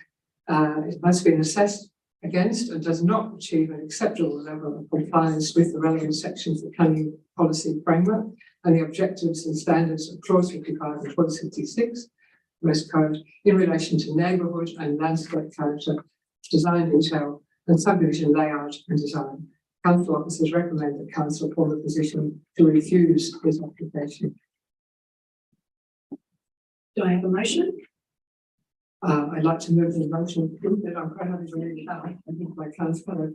C: It must be assessed against and does not achieve an acceptable level of compliance with the relevant sections of the planning policy framework and the objectives and standards of clause 55 and clause 66 West Code in relation to neighbourhood and landscape character, design detail and subdivision layout and design. Council officers recommend that council form a position to refuse this application.
H: Do I have a motion?
C: I'd like to move the motion that I'm quite happy to read it out. I think my councillor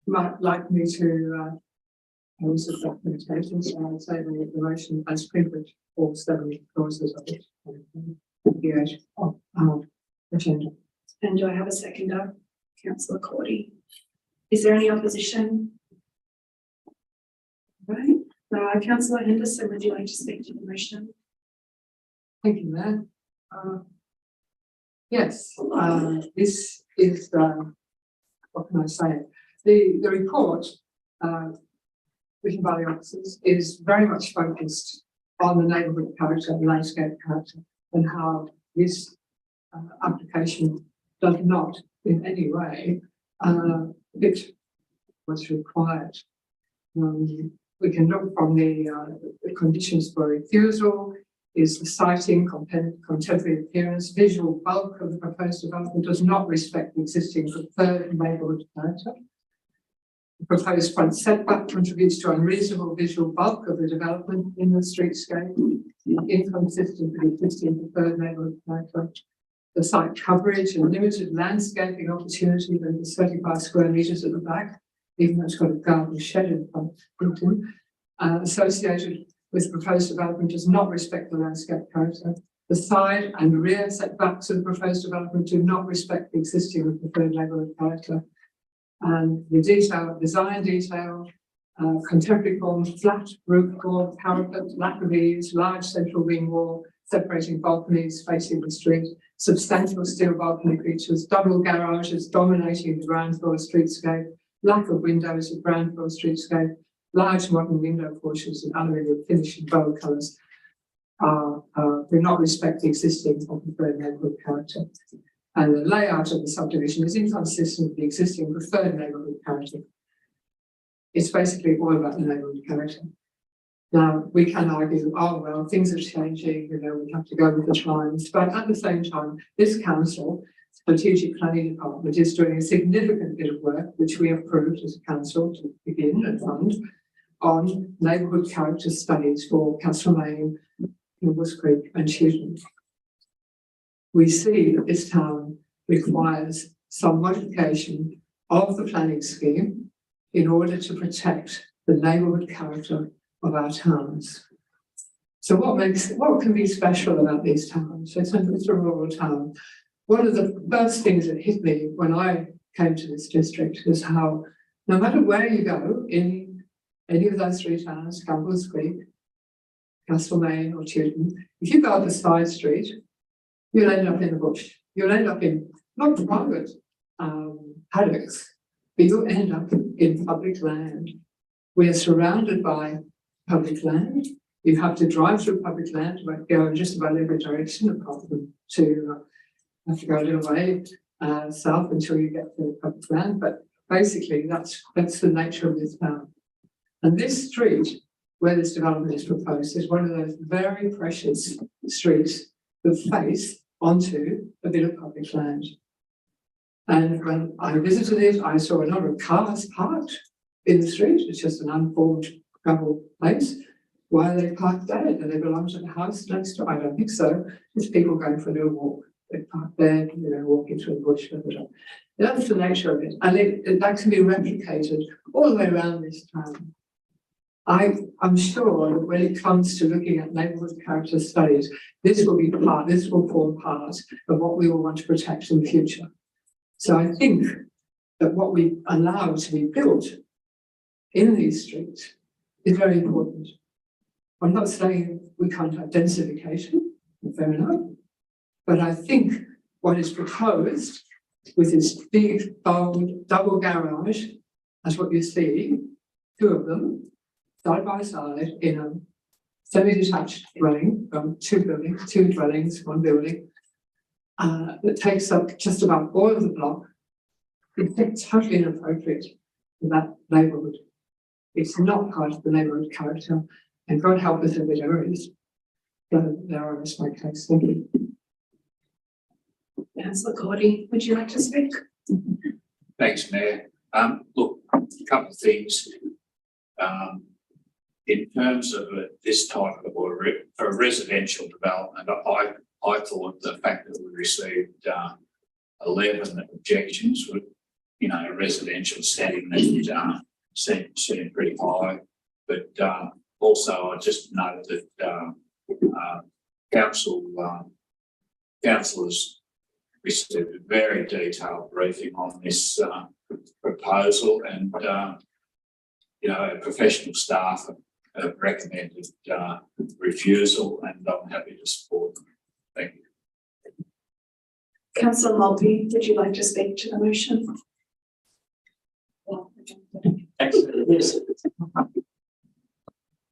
C: might like me to use the documentation, so I'd say the motion as printed, all 7 clauses of it. Agenda.
H: And do I have a seconder? Councillor Cordy. Is there any opposition? Right. Councillor Henderson, would you like to speak to the motion?
C: Thank you, Mayor. Yes, this is, what can I say? The report written by the officers is very much focused on the neighbourhood character, landscape character, and how this application does not in any way fit what's required. We can look from the conditions for refusal, is the siting, contemporary appearance, visual bulk of the proposed development does not respect the existing preferred neighbourhood character. The proposed front setback contributes to unreasonable visual bulk of the development in the streetscape, inconsistent with the existing preferred neighbourhood character. The site coverage and limited landscaping opportunity than the 35 square metres at the back, even though it's got a garden shed in front, associated with proposed development does not respect the landscape character. The side and rear setbacks of the proposed development do not respect the existing and preferred neighbourhood character. And the design detail, contemporary form, flat roof form, parapet, lack of eaves, large central wing wall, separating balconies facing the street, substantial steel balcony features, double garages dominating the ground floor streetscape, lack of windows at ground floor streetscape, large modern window portions and aluminium finish and bold colours do not respect the existing or preferred neighbourhood character. And the layout of the subdivision is inconsistent with the existing preferred neighbourhood character. It's basically all about the neighbourhood character. Now, we can argue, oh, well, things are changing, we have to go with the times. But at the same time, this council, Strategic Planning Department, is doing a significant bit of work, which we approved as a council to begin and fund, on neighbourhood character studies for Castlemaine, Hilbers Creek and Chewton. We see that this town requires some modification of the planning scheme in order to protect the neighbourhood character of our towns. So what can be special about these towns? So it's a rural town. One of the first things that hit me when I came to this district is how no matter where you go in any of those three towns, Campbell's Creek, Castlemaine or Chewton, if you go up a side street, you'll end up in the bush. You'll end up in not private paddocks, but you'll end up in public land. We are surrounded by public land. You have to drive through public land to go in just about every direction, apart from to have to go a little way south until you get to public land. But basically, that's the nature of this town. And this street, where this development is proposed, is one of those very precious streets that face onto a bit of public land. And when I visited it, I saw a number of cars parked in the street. It's just an unformed gravel place. Why are they parked there? Do they belong to the house next door? I don't think so. It's people going for a little walk. They park there, walking through the bush. That's the nature of it. And that can be replicated all the way around this town. I'm sure that when it comes to looking at neighbourhood character studies, this will form part of what we will want to protect in the future. So I think that what we allow to be built in these streets is very important. I'm not saying we can't have densification, fair enough, but I think what is proposed with this big, bold, double garage, that's what you see, two of them, side by side in a semi-detached dwelling, two dwellings, one building, that takes up just about all of the block. It's totally inappropriate for that neighbourhood. It's not part of the neighbourhood character, and God help us if it ever is. So there is my case. Thank you.
H: Councillor Cordy, would you like to speak?
K: Thanks, Mayor. Look, a couple of things. In terms of this type of for a residential development, I thought the fact that we received 11 objections would, a residential setting that seemed pretty high. But also, I just noted that councillors received a very detailed briefing on this proposal, and professional staff have recommended refusal, and I'm happy to support them. Thank you.
H: Councillor Maltby, would you like to speak to the motion?
B: Excellent. Yes.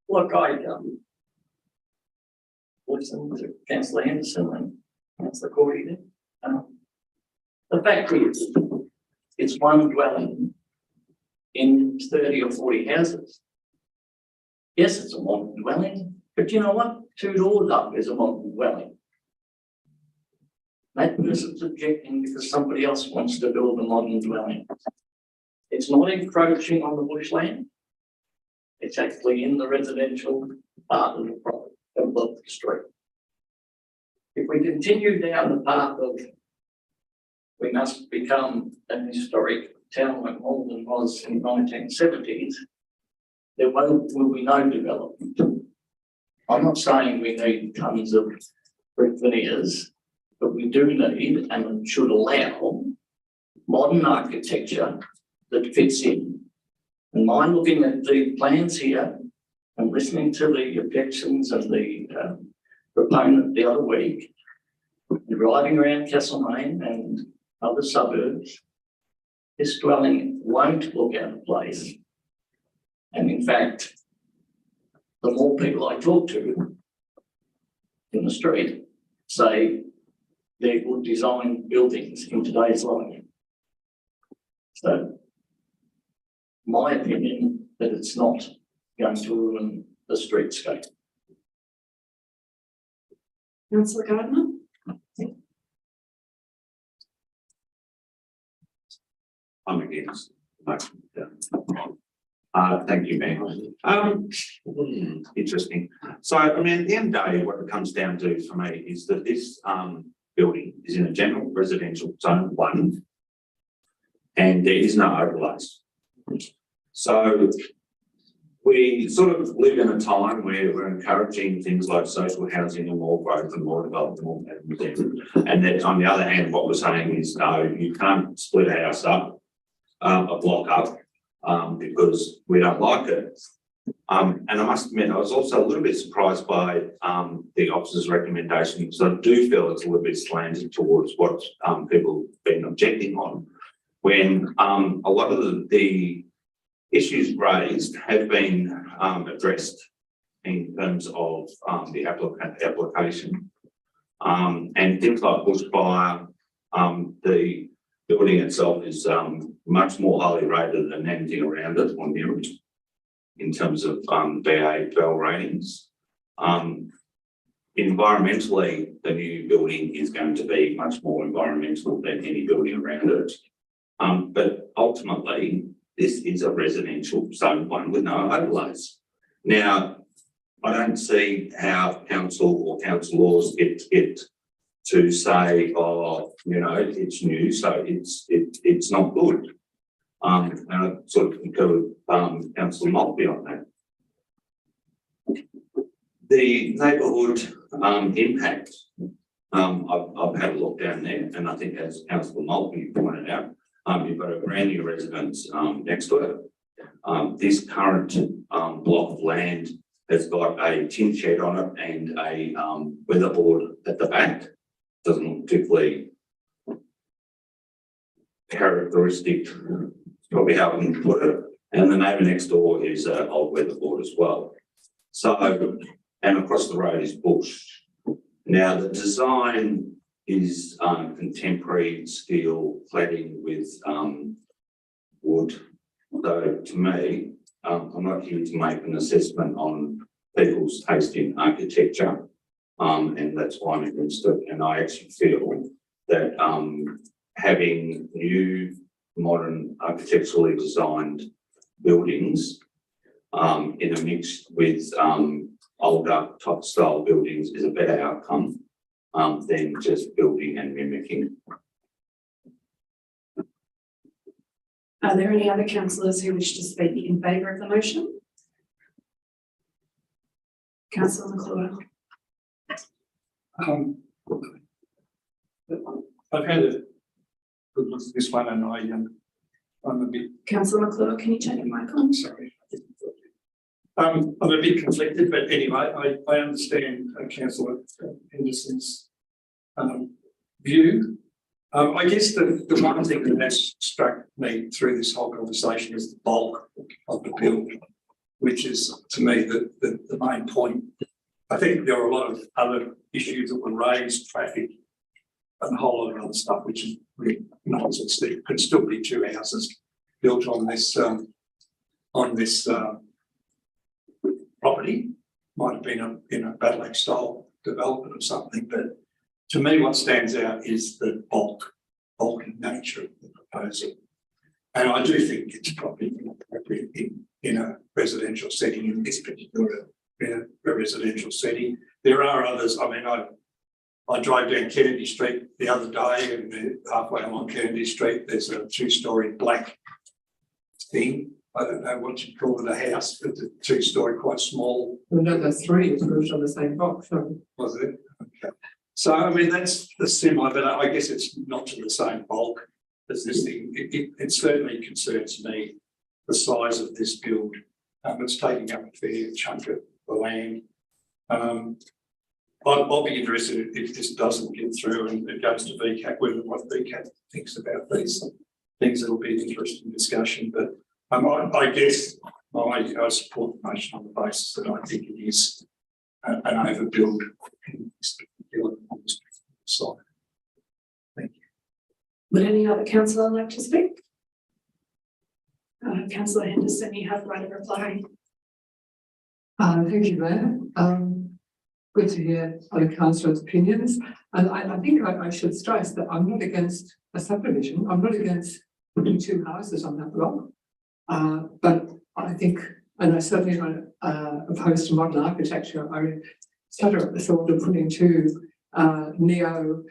B: Look, listen to councillor Henderson and councillor Corey there. The fact is, it's one dwelling in 30 or 40 houses. Yes, it's a modern dwelling, but you know what? 2 doors up is a modern dwelling. That person's objecting because somebody else wants to build a modern dwelling. It's not encroaching on the bushland. It's actually in the residential part of the property, of the street. If we continue down the path of we must become an historic town like Malvern was in the 1970s, there will be no development. I'm not saying we need tons of brick veneers, but we do need and should allow modern architecture that fits in. And my looking at the plans here and listening to the objections and the proponent the other week, driving around Castlemaine and other suburbs, this dwelling won't look out of place. And in fact, the more people I talk to in the street say they're good design buildings in today's life. So, my opinion that it's not going to ruin the streetscape.
H: Councillor Gardner?
J: I'm against. Thank you, Mayor. Interesting. So, I mean, at the end of the day, what it comes down to for me is that this building is in a general residential zone 1, and there is no overlays. So we sort of live in a time where we're encouraging things like social housing and more growth and more development. And then on the other hand, what we're saying is, no, you can't split a house up, a block up, because we don't like it. And I must admit, I was also a little bit surprised by the officer's recommendation, because I do feel it's a little bit slanted towards what people have been objecting on, when a lot of the issues raised have been addressed in terms of the application. And things like bushfire, the building itself is much more highly rated than anything around it on the image in terms of BA12 ratings. Environmentally, the new building is going to be much more environmental than any building around it. But ultimately, this is a residential zone 1 with no overlays. Now, I don't see how council or councillors get to say, oh, you know, it's new, so it's not good. And I sort of concur with Councillor Maltby on that. The neighbourhood impact, I've had a look down there, and I think as Councillor Maltby pointed out, you've got a brand new residence next to it. This current block of land has got a tin shed on it and a weatherboard at the back. Doesn't look particularly characteristic, probably how I can put it. And the neighbour next door is an old weatherboard as well. So, and across the road is bush. Now the design is contemporary steel cladding with wood. So to me, I'm not here to make an assessment on people's taste in architecture, and that's why I'm against it. And I actually feel that having new, modern, architecturally designed buildings in a mix with older type style buildings is a better outcome than just building and mimicking.
H: Are there any other councillors who wish to speak in favour of the motion? Councillor McClure.
I: I've had a good look at this one, and I'm a bit,
H: Councillor McClure, can you turn your mic on?
I: sorry. I'm a bit conflicted, but anyway, I understand Councillor Henderson's view. I guess the one thing that has struck me through this whole conversation is the bulk of the bill, which is to me the main point. I think there are a lot of other issues that were raised, traffic and a whole lot of other stuff, which is really nonsense. There could still be two houses built on this property. Might have been a Battle Axe style development or something, but to me, what stands out is the bulky nature of the proposal. And I do think it's probably inappropriate in a residential setting, in this particular a residential setting. There are others. I mean, I drove down Kennedy Street the other day, and halfway along Kennedy Street, there's a 2-story black thing. I don't know what you call it, a house, but the 2-story, quite small.
C: No, there's 3 roofs on the same box. So.
I: Was it? Okay. So, I mean, that's similar, but I guess it's not to the same bulk as this thing. It certainly concerns me, the size of this build. It's taking up a fair chunk of the land. I'll be interested if this doesn't get through and it goes to VCAT, what VCAT thinks about these things. It'll be an interesting discussion, but I guess I support the motion on the basis that I think it is an overbuild in this particular site. Thank you.
H: Would any other councillor like to speak? Councillor Henderson, you have right of reply.
C: Thank you, Mayor. Good to hear other councillors' opinions. And I think I should stress that I'm not against a subdivision. I'm not against putting 2 houses on that block. But I think, and I certainly don't oppose to modern architecture. I stutter at the thought of putting 2 neo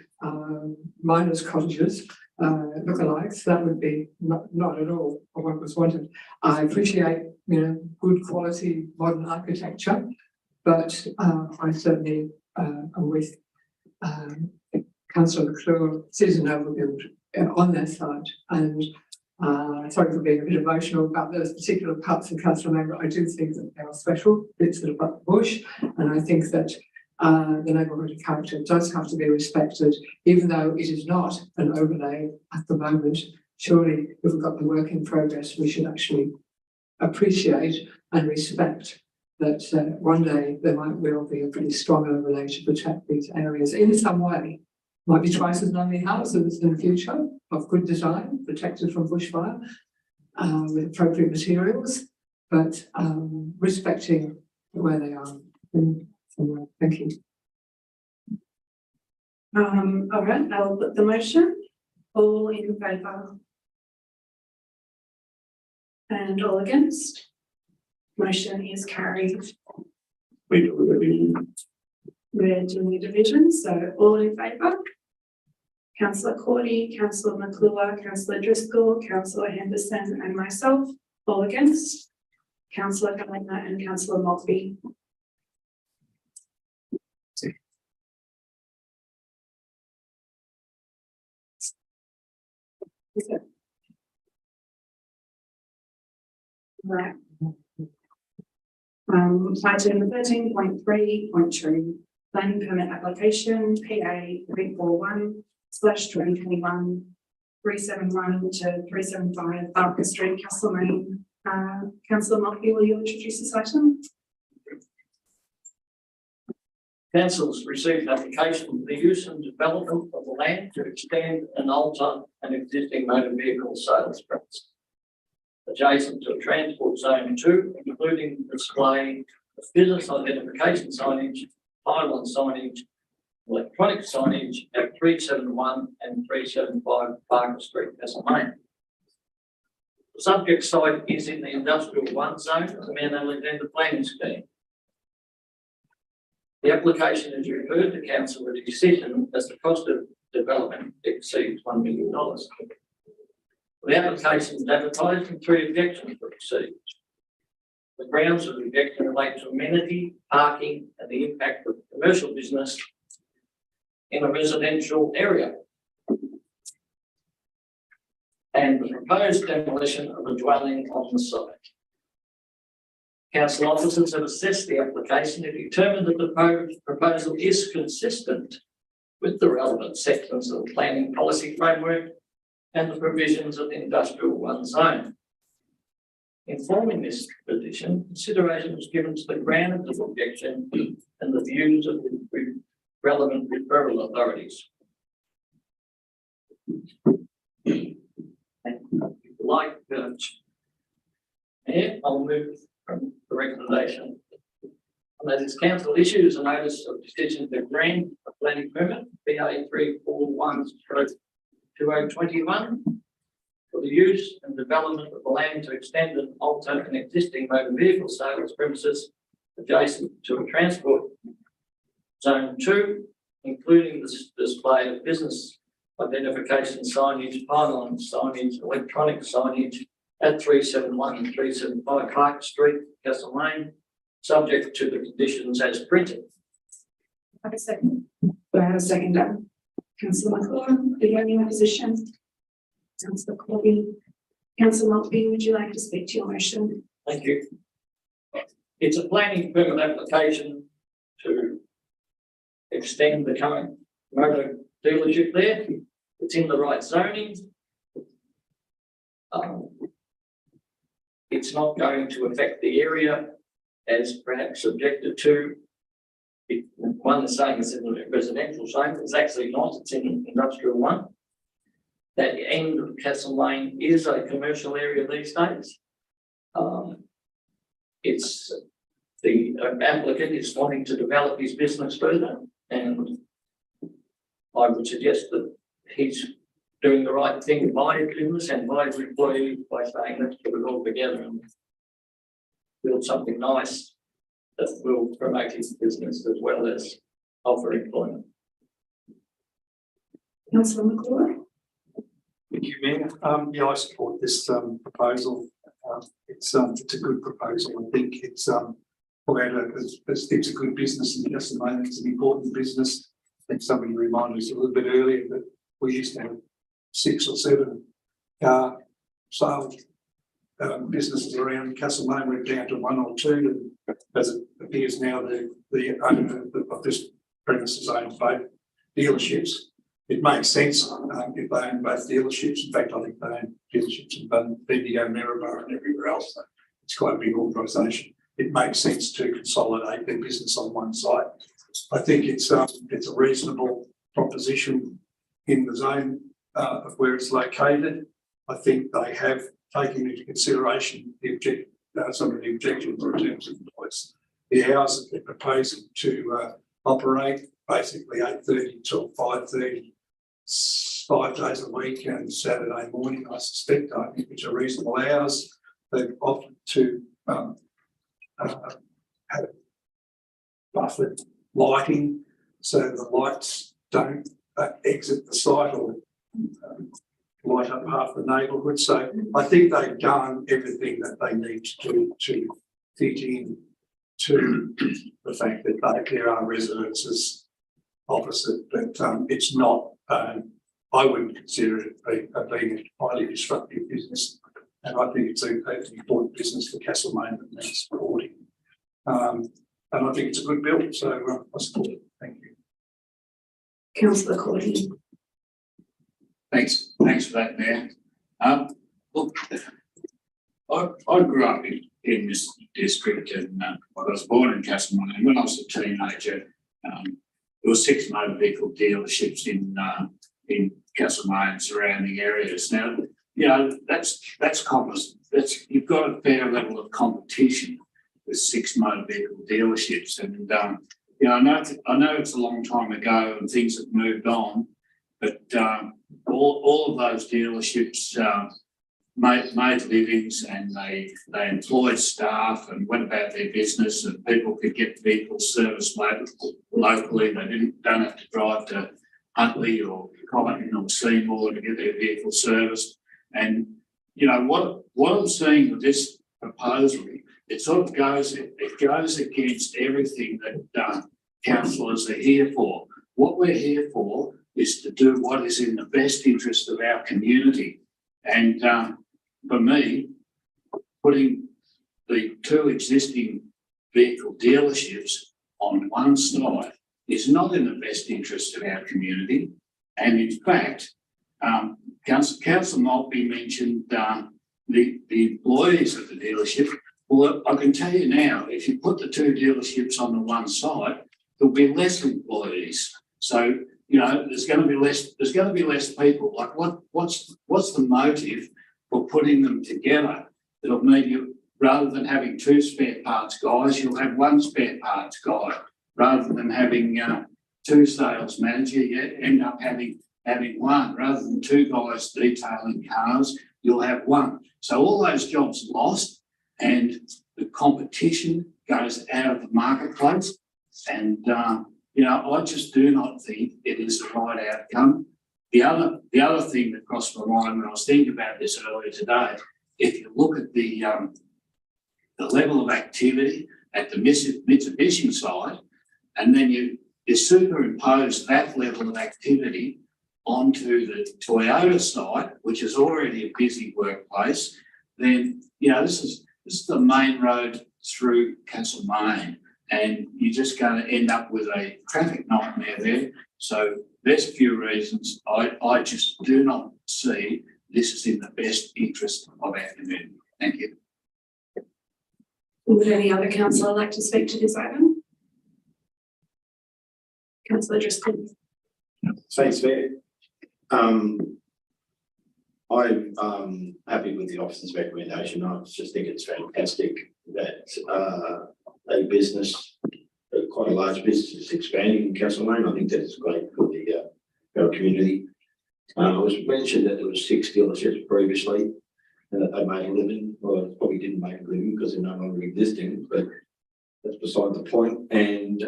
C: miners' cottages lookalikes. That would be not at all what was wanted. I appreciate, good quality modern architecture, but I certainly am with Councillor McClure, Susan Overbuild on their side. And sorry for being a bit emotional about those particular parts of Councillor May, but I do think that they are special bits of the bush, and I think that the neighbourhood character does have to be respected, even though it is not an overlay at the moment. Surely, if we've got the work in progress, we should actually appreciate and respect that one day there might well be a pretty strong overlay to protect these areas in some way. Might be twice as many houses in the future of good design, protected from bushfire, with appropriate materials, but respecting where they are. Thank you.
H: All right, I'll put the motion. All in favour? And all against? Motion is carried. We're doing a division, so all in favour? Councillor Cordy, Councillor McClure, Councillor Driscoll, Councillor Henderson and myself. All against? Councillor Gallagher and Councillor Maltby. Right. Item 13.3.2, planning permit application PA 341/2021 371 to 375 Barker Street, Castlemaine. Councillor Maltby, will you introduce this item?
B: Council's received an application for the use and development of the land to extend and alter an existing motor vehicle sales premise adjacent to Transport Zone 2, including display of business identification signage, pylon signage, electronic signage at 371 and 375 Barker Street, Castlemaine. The subject site is in the Industrial 1 zone of the Mount Alexander Planning Scheme. The application is referred to council with a decision as the cost of development exceeds $1 million. The application is advertised and 3 objections were received. The grounds of the objection relate to amenity, parking, and the impact of commercial business in a residential area, and the proposed demolition of a dwelling on the site. Council officers have assessed the application and determined that the proposal is consistent with the relevant sections of the planning policy framework and the provisions of the Industrial 1 zone. In forming this position, consideration was given to the ground of the objection and the views of the relevant referral authorities. And like, I'll move from the recommendation. And that is council issues a notice of decision to grant a planning permit, BA 341/2021, for the use and development of the land to extend and alter an existing motor vehicle sales premises adjacent to a transport zone 2, including the display of business identification signage, pylon signage, electronic signage at 371 and 375 Clark Street, Castlemaine, subject to the conditions as printed.
H: Have a second. Do I have a seconder? Councillor McLaurin, do you have any opposition? Councillor Corby. Councillor Maltby, would you like to speak to your motion?
B: Thank you. It's a planning permit application to extend the current motor dealership there. It's in the right zoning. It's not going to affect the area as perhaps subjected to. One is saying it's in the residential zone, it's actually not, it's in industrial one. That end of Castlemaine is a commercial area these days. It's the applicant is wanting to develop his business further, and I would suggest that he's doing the right thing by his business and by his employees by saying let's put it all together and build something nice that will promote his business as well as offer employment.
H: Councillor McLaurin.
I: Thank you, Mayor. Yeah, I support this proposal. It's a good proposal. I think it's it's a good business in Castlemaine. It's an important business. I think somebody reminded us a little bit earlier that we used to have 6 or 7 car sales businesses around Castlemaine. We're down to 1 or 2, and as it appears now, the owner of this premises owns both dealerships. It makes sense if they own both dealerships. In fact, I think they own dealerships in Bendigo, Maryborough and everywhere else. So it's quite a big organisation. It makes sense to consolidate their business on one site. I think it's a reasonable proposition in the zone of where it's located. I think they have taken into consideration some of the objections in terms of the hours that they're proposing to operate, basically 8:30 till 5:30. 5 days a week and Saturday morning, I suspect, I think, which are reasonable hours. They've opted to have buffered lighting so the lights don't exit the site or light up half the neighbourhood. So I think they've done everything that they need to do to fit in to the fact that there are residences opposite, but it's not. I wouldn't consider it being a highly disruptive business, and I think it's an important business for Castlemaine that needs supporting. And I think it's a good bill, so I support it. Thank you.
H: Councillor Corby.
K: Thanks for that, Mayor. Look, I grew up in this district, and I was born in Castlemaine. And when I was a teenager, there were 6 motor vehicle dealerships in Castlemaine and surrounding areas. Now, you know, you've got a fair level of competition with 6 motor vehicle dealerships, and you know, I know it's a long time ago and things have moved on, but all of those dealerships made livings, and they employed staff and went about their business, and people could get vehicles serviced locally. They don't have to drive to Huntley or Cotton or Seymour to get their vehicle serviced. And you know what I'm seeing with this proposal, it sort of goes against everything that councillors are here for. What we're here for is to do what is in the best interest of our community. And for me, putting the 2 existing vehicle dealerships on one site is not in the best interest of our community. And in fact, Councillor Maltby mentioned the employees of the dealership. Well, I can tell you now, if you put the 2 dealerships on the one site, there'll be less employees. So, you know, there's going to be less people. Like what's the motive for putting them together? It'll mean you, rather than having two spare parts guys, you'll have one spare parts guy. Rather than having two sales manager, you end up having one. Rather than two guys detailing cars, you'll have one. So all those jobs lost, and the competition goes out of the marketplace. And you know, I just do not think it is the right outcome. The other thing that crossed my mind when I was thinking about this earlier today, if you look at the level of activity at the Mitsubishi side, and then you superimpose that level of activity onto the Toyota side, which is already a busy workplace, then, you know, this is the main road through Castlemaine, and you're just going to end up with a traffic nightmare there. So there's a few reasons I just do not see this is in the best interest of our community. Thank you.
H: Would any other councillor like to speak to this item? Councillor Driscoll.
D: Thanks, Mayor. I'm happy with the officer's recommendation. I just think it's fantastic that a business, quite a large business, is expanding in Castlemaine. I think that's great for the our community. It was mentioned that there was 6 dealerships previously, and that they made a living. Well, it probably didn't make a living because they're no longer existing, but that's beside the point. And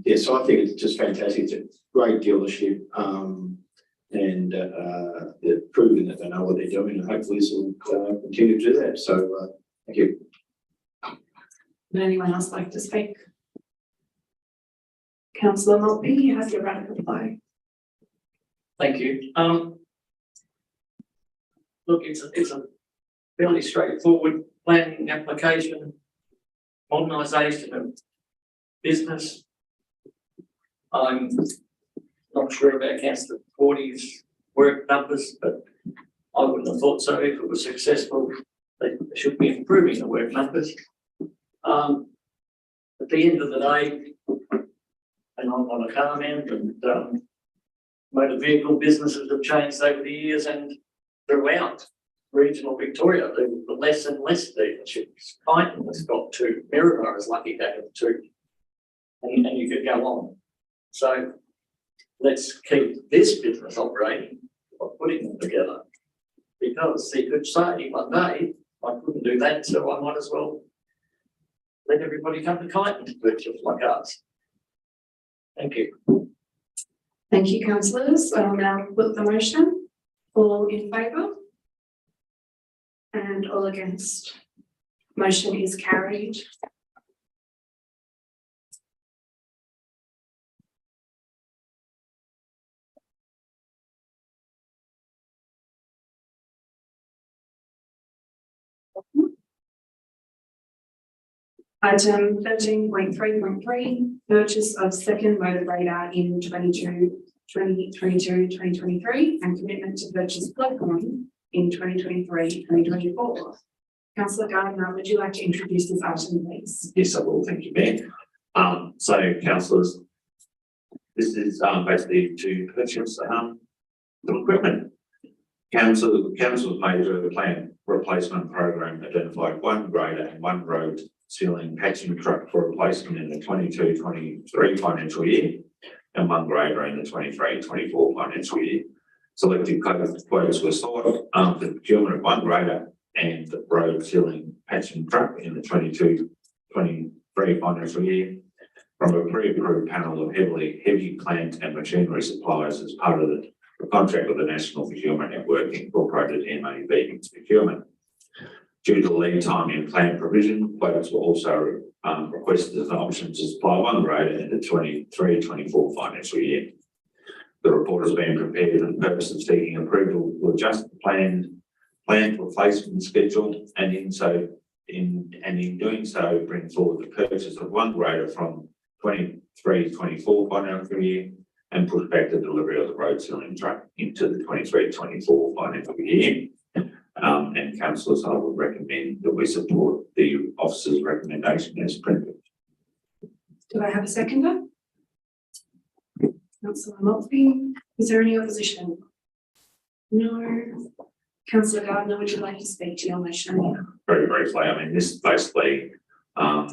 D: yeah, so I think it's just fantastic. It's a great dealership, and they're proving that they know what they're doing, and hopefully this will continue to do that. So thank you.
H: Would anyone else like to speak? Councillor Maltby, you have your right to reply.
B: Thank you. Look, it's a fairly straightforward planning application, modernisation of business. I'm not sure about Councillor Porty's work numbers, but I wouldn't have thought so. If it was successful, they should be improving the work numbers. At the end of the day, and I'm not a car man, and motor vehicle businesses have changed over the years, and throughout regional Victoria, there were less and less dealerships. Kyneton has got 2. Maryborough is lucky to have 2, and you could go on. So let's keep this business operating by putting them together, because he could say one day, I couldn't do that, so I might as well let everybody come to Kyneton to purchase my cars. Thank you.
H: Thank you, councillors. I'll now put the motion. All in favour? And all against? Motion is carried. Item 13.3.3, purchase of second motor grader in 2022-2023 and commitment to purchase Flowcon in 2023-2024. Councillor Gardiner, would you like to introduce this item, please?
J: Yes, I will. Thank you, Mayor. So councillors, this is basically to purchase some equipment. Council made a plan replacement program identified 1 grader and 1 road sealing patching truck for replacement in the 22-23 financial year, and 1 grader in the 23-24 financial year. Selected quotes were sought for the procurement of 1 grader and the road sealing patching truck in the 22-23 financial year from a pre-approved panel of heavy plant and machinery suppliers as part of the contract with the National Procurement Network Incorporated MAB procurement. Due to lead time in plan provision, quotes were also requested as an option to supply 1 grader in the 23-24 financial year. The report has been prepared for the purpose of seeking approval to adjust the planned replacement schedule, and in doing so, bring forward the purchase of 1 grader from 23-24 financial year and push back the delivery of the road sealing truck into the 23-24 financial year. And councillors, I would recommend that we support the officer's recommendation as printed.
H: Do I have a seconder? Councillor Maltby, is there any opposition? No. Councillor Gardner, would you like to speak to your motion?
J: Very briefly, I mean, this basically, well,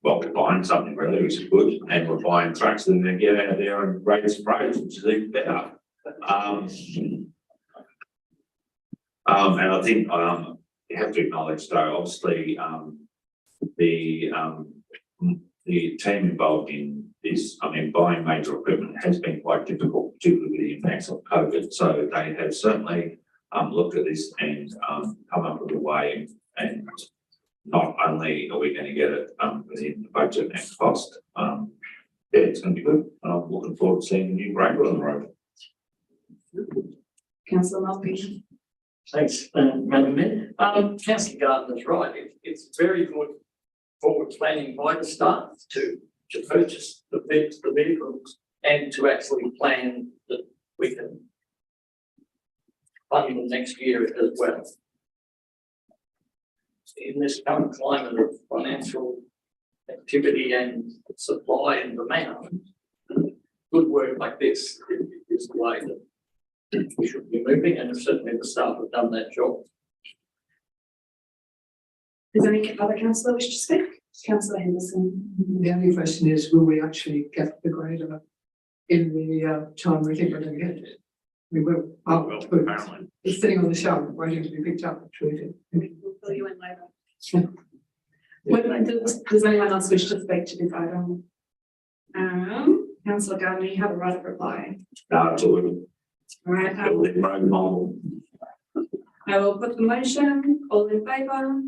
J: we're buying something really, which is good, and we're buying trucks and then get out there and raise praise, which is even better. And I think, you have to acknowledge though, obviously, the team involved in this, I mean, buying major equipment has been quite difficult, particularly with the impacts of COVID. So they have certainly looked at this and come up with a way, and not only are we going to get it within the budget and cost, yeah, it's going to be good. I'm looking forward to seeing the new grader on the road.
H: Councillor Maltby.
B: Thanks, Madam Mayor. Councillor Gardner's right. It's very good forward planning by the staff to purchase the vehicles and to actually plan that we can fund them next year as well. In this current climate of financial activity and supply and demand, good work like this is the way that we should be moving, and certainly the staff have done that job.
H: Does any other councillor wish to speak? Councillor Henderson.
C: The only question is, will we actually get the grader in the time we think we're going to get it? We will. Oh,
J: Well,
C: good.
J: apparently.
C: It's sitting on the shelf, waiting to be picked up. Truly.
H: We'll fill you in later. Does anyone else wish to speak to this item? Councillor Gardner, you have a right of reply.
J: Absolutely.
H: All right,
J: Building road model.
H: I will put the motion. All in favour?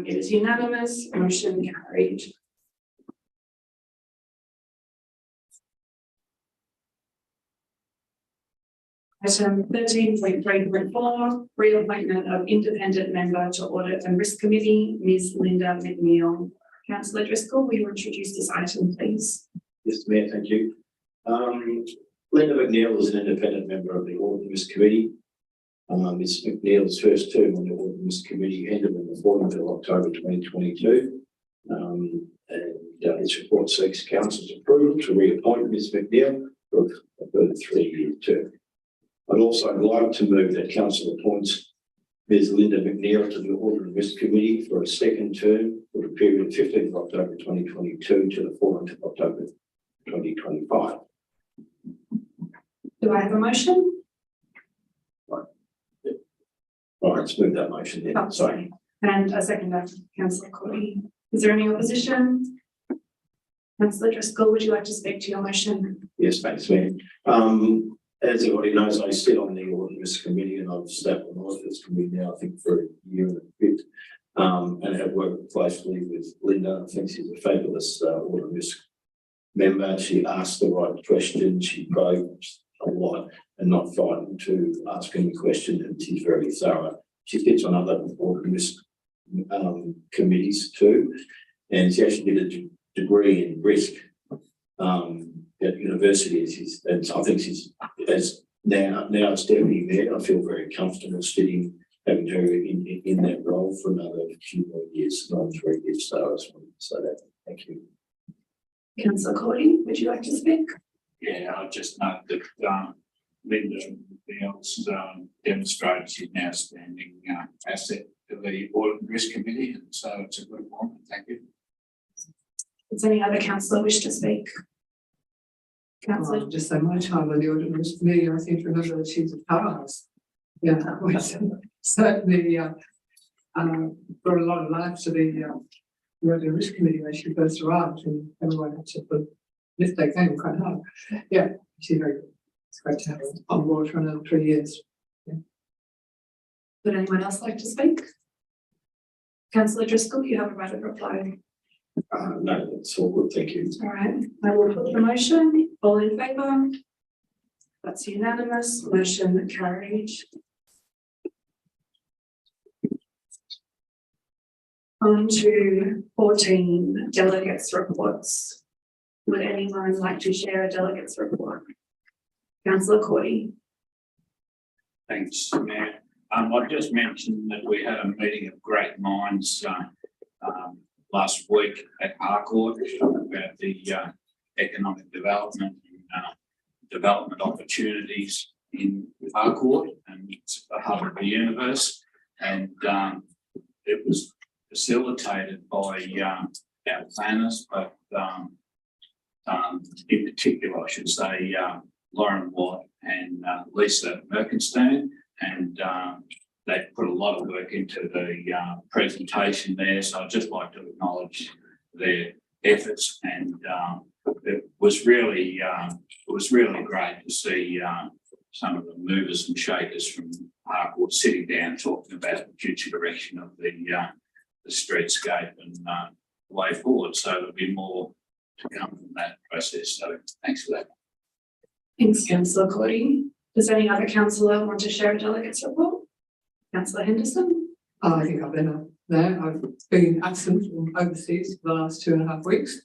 H: It is unanimous. Motion carried. Item 13.3.4, reappointment of independent member to Audit and Risk Committee, Ms. Linda McNeil. Councillor Driscoll, will you introduce this item, please?
D: Yes, Mayor, thank you. Linda McNeil is an independent member of the Audit and Risk Committee. Ms. McNeil's first term on the Audit and Risk Committee ended on the 14th of October 2022. And its report seeks Council's approval to reappoint Ms. McNeil for a further 3-year term. I'd also like to move that Council appoints Ms. Linda McNeil to the Audit and Risk Committee for a second term for the period of 15th of October 2022 to the 14th of October 2025.
H: Do I have a motion?
D: All right, let's move that motion then.
H: Oh, sorry. And a second, Councillor Cordy. Is there any opposition? Councillor Driscoll, would you like to speak to your motion?
D: Yes, thanks, Mayor. As everybody knows, I sit on the Audit and Risk Committee, and I've sat on the Audit and Risk Committee now, I think, for a year and a bit, and have worked closely with Linda. I think she's a fabulous Audit and Risk member. She asked the right questions, she probed a lot, and not frightened to ask any question, and she's very thorough. She sits on other Audit and Risk committees too, and she actually did a degree in risk at university, and I think she's as now as deputy mayor. I feel very comfortable sitting, having her in that role for another few more years, not 3 years. So I just wanted to say that. Thank you.
H: Councillor Cordy, would you like to speak?
K: Yeah, I just note that Linda McNeil's demonstrated she's an outstanding asset to the Audit and Risk Committee, and so it's a good one. Thank you.
H: Does any other councillor wish to speak? Councillor.
C: Just say my time on the Audit and Risk Committee, I seem to remember that she's a powerhouse. Yeah, that was certainly brought a lot of life to the Audit and Risk Committee when she first arrived, and everyone had to lift their game quite hard. Yeah, she's very good. It's great to have her on board for another 3 years. Yeah.
H: Would anyone else like to speak? Councillor Driscoll, you have a right of reply.
D: No, that's all good. Thank you.
H: All right, I will put the motion. All in favour? That's unanimous. Motion carried. On to 14 delegates reports. Would anyone like to share a delegates report? Councillor Cordy.
K: Thanks, Mayor. I just mentioned that we had a meeting of great minds last week at Harcourt about the economic development and development opportunities in Harcourt, and it's the hub of the universe. And it was facilitated by our planners, but in particular, I should say, Lauren Watt and Lisa Merkenstein, and they put a lot of work into the presentation there. So I'd just like to acknowledge their efforts, and it was really great to see some of the movers and shakers from Harcourt sitting down talking about the future direction of the streetscape and the way forward. So there'll be more to come from that process. So thanks for that.
H: Thanks, Councillor Cordy. Does any other councillor want to share a delegate's report? Councillor Henderson?
C: I think I've been there. I've been absent from overseas for the last 2.5 weeks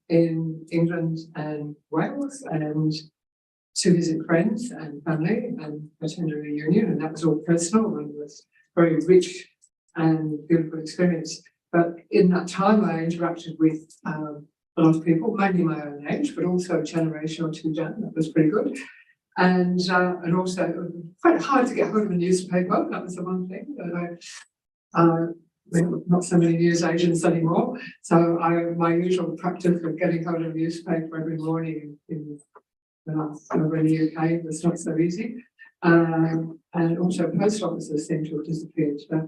C: in England and Wales, and to visit friends and family and attend a reunion, and that was all personal and was very rich and beautiful experience. But in that time, I interacted with a lot of people, mainly my own age, but also a generation or two down. That was pretty good. And also it was quite hard to get hold of a newspaper. That was the one thing that we're not so many news agents anymore. So my usual practice of getting hold of a newspaper every morning when I was over in the UK was not so easy. And also post offices seem to have disappeared. So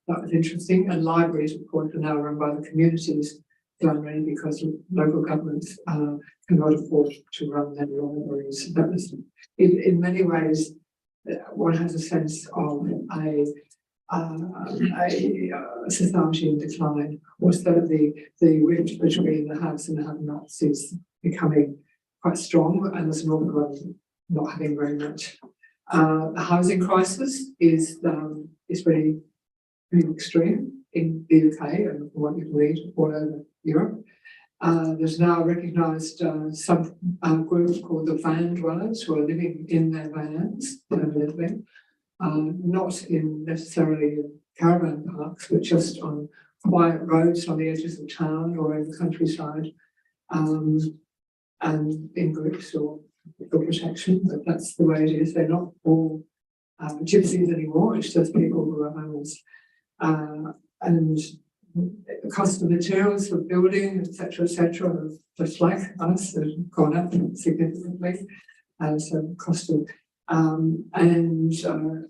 C: that was interesting. And libraries, of course, are now run by the communities only because local governments cannot afford to run their libraries. That was, in many ways, one has a sense of a society in decline. Also, the rift between the haves and the have-nots is becoming quite strong, and there's an awful lot of not having very much. The housing crisis is really extreme in the UK and what you can read all over Europe. There's now a recognised group called the van dwellers who are living in their vans permanently, not necessarily in caravan parks, but just on quiet roads on the edges of town or in the countryside, and in groups or for protection. But that's the way it is. They're not all gypsies anymore. It's just people who are homeless. And the cost of materials for building, etc., just like us, has gone up significantly. So cost of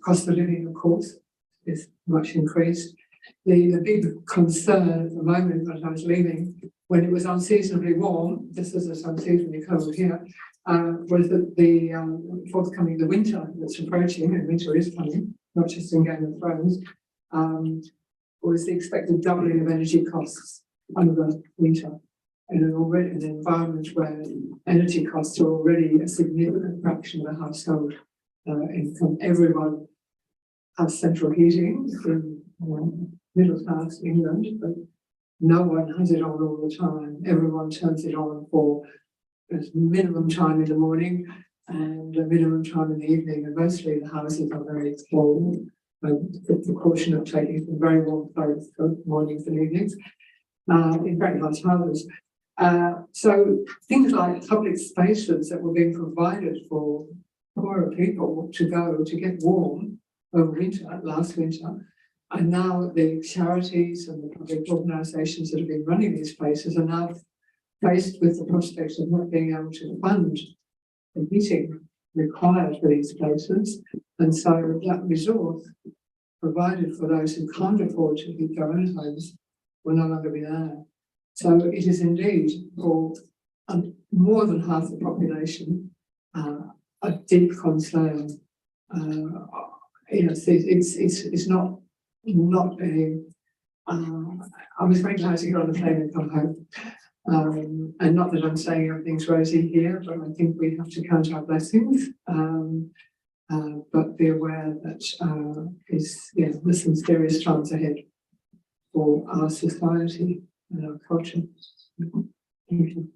C: cost of living, of course, is much increased. The big concern at the moment when I was leaving, when it was unseasonably warm, just as it's unseasonably cold here, was that the forthcoming, the winter that's approaching, and winter is coming, not just in Game of Thrones, was the expected doubling of energy costs over winter in an environment where energy costs are already a significant fraction of the household income. Everyone has central heating in middle class England, but no one has it on all the time. Everyone turns it on for a minimum time in the morning and a minimum time in the evening, and mostly the houses are very cold. The precaution of taking some very warm clothes for mornings and evenings in very large houses. So things like public spaces that were being provided for poorer people to go to get warm over winter, last winter, and now the charities and the public organisations that have been running these places are now faced with the prospect of not being able to fund the heating required for these places. And so that resource provided for those who can't afford to heat their own homes will no longer be there. So it is indeed for more than half the population a deep concern. It's not a. I was very glad to get on the plane and come home. And not that I'm saying everything's rosy here, but I think we have to count our blessings. But be aware that there's some serious times ahead for our society and our culture. Thank you.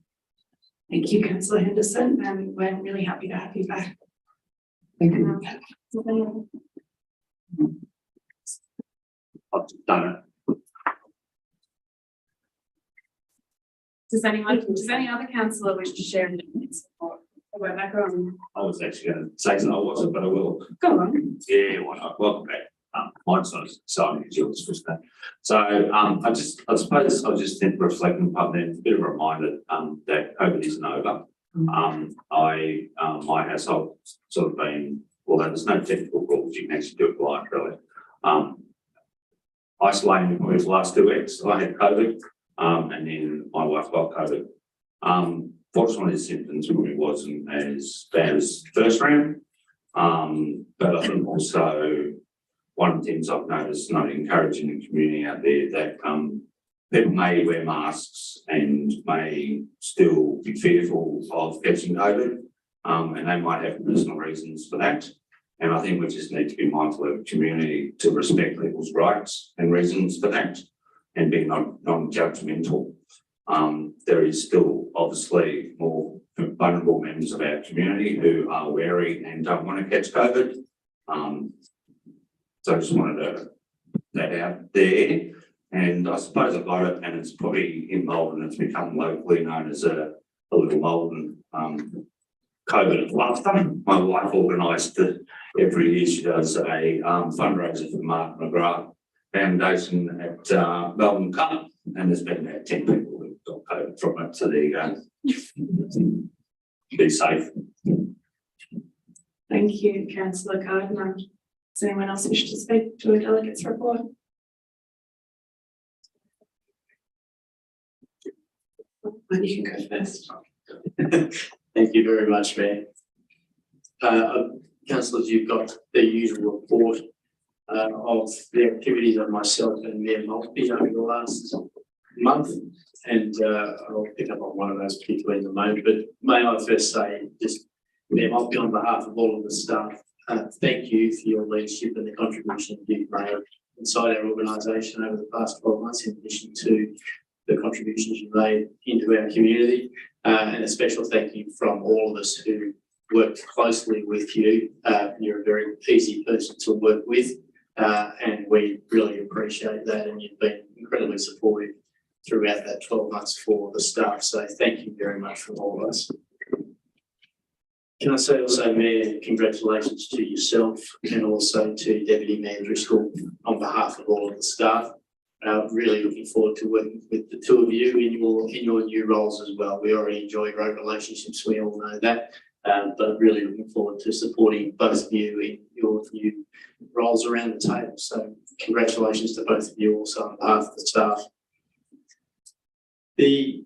H: Thank you, Councillor Henderson, and we're really happy to have you back.
C: Thank you.
J: I've done it.
H: Does any other councillor wish to share in support? I'll go back on.
J: I was actually going to say something, I wasn't, but I will.
H: Go on.
J: Yeah, why not? Welcome back. Mine's not as exciting as yours, just that. So, I suppose I'll just think reflecting upon that, a bit of a reminder, that COVID isn't over. My household sort of been, although there's no technical rules, you can actually do it live, really. Isolating for the last 2 weeks, I had COVID, and then my wife got COVID. Fortunately, the symptoms really wasn't as bad as first round. But I think also one of the things I've noticed, and I'm encouraging the community out there, that people may wear masks and may still be fearful of catching COVID, and they might have personal reasons for that. And I think we just need to be mindful of the community to respect people's rights and reasons for that, and be non-judgmental. There is still obviously more vulnerable members of our community who are wary and don't want to catch COVID. So I just wanted to put that out there. And I suppose I've got it, and it's probably in Malden, it's become locally known as a little Malden COVID laughter. My wife organised it every year. She does a fundraiser for the Mark McGrath Foundation at Melbourne Cup, and there's been about 10 people who got COVID from it. So there you go. Be safe.
H: Thank you, councillor Gardner. Does anyone else wish to speak to a delegate's report? You can go first.
A: Thank you very much, Mayor. Councillors, you've got the usual report of the activities of myself and Mayor Maltby over the last month, and I'll pick up on one of those particularly in a moment. But may I first say, just Mayor Maltby, on behalf of all of the staff, thank you for your leadership and the contribution you've made inside our organisation over the past 12 months, in addition to the contributions you made into our community, and a special thank you from all of us who worked closely with you. You're a very easy person to work with, and we really appreciate that, and you've been incredibly supportive throughout that 12 months for the staff. So thank you very much from all of us. Can I say also, Mayor, congratulations to yourself and also to Deputy Mayor Driscoll on behalf of all of the staff. Really looking forward to working with the two of you in your new roles as well. We already enjoy great relationships, we all know that, but really looking forward to supporting both of you in your new roles around the table. So congratulations to both of you also on behalf of the staff. The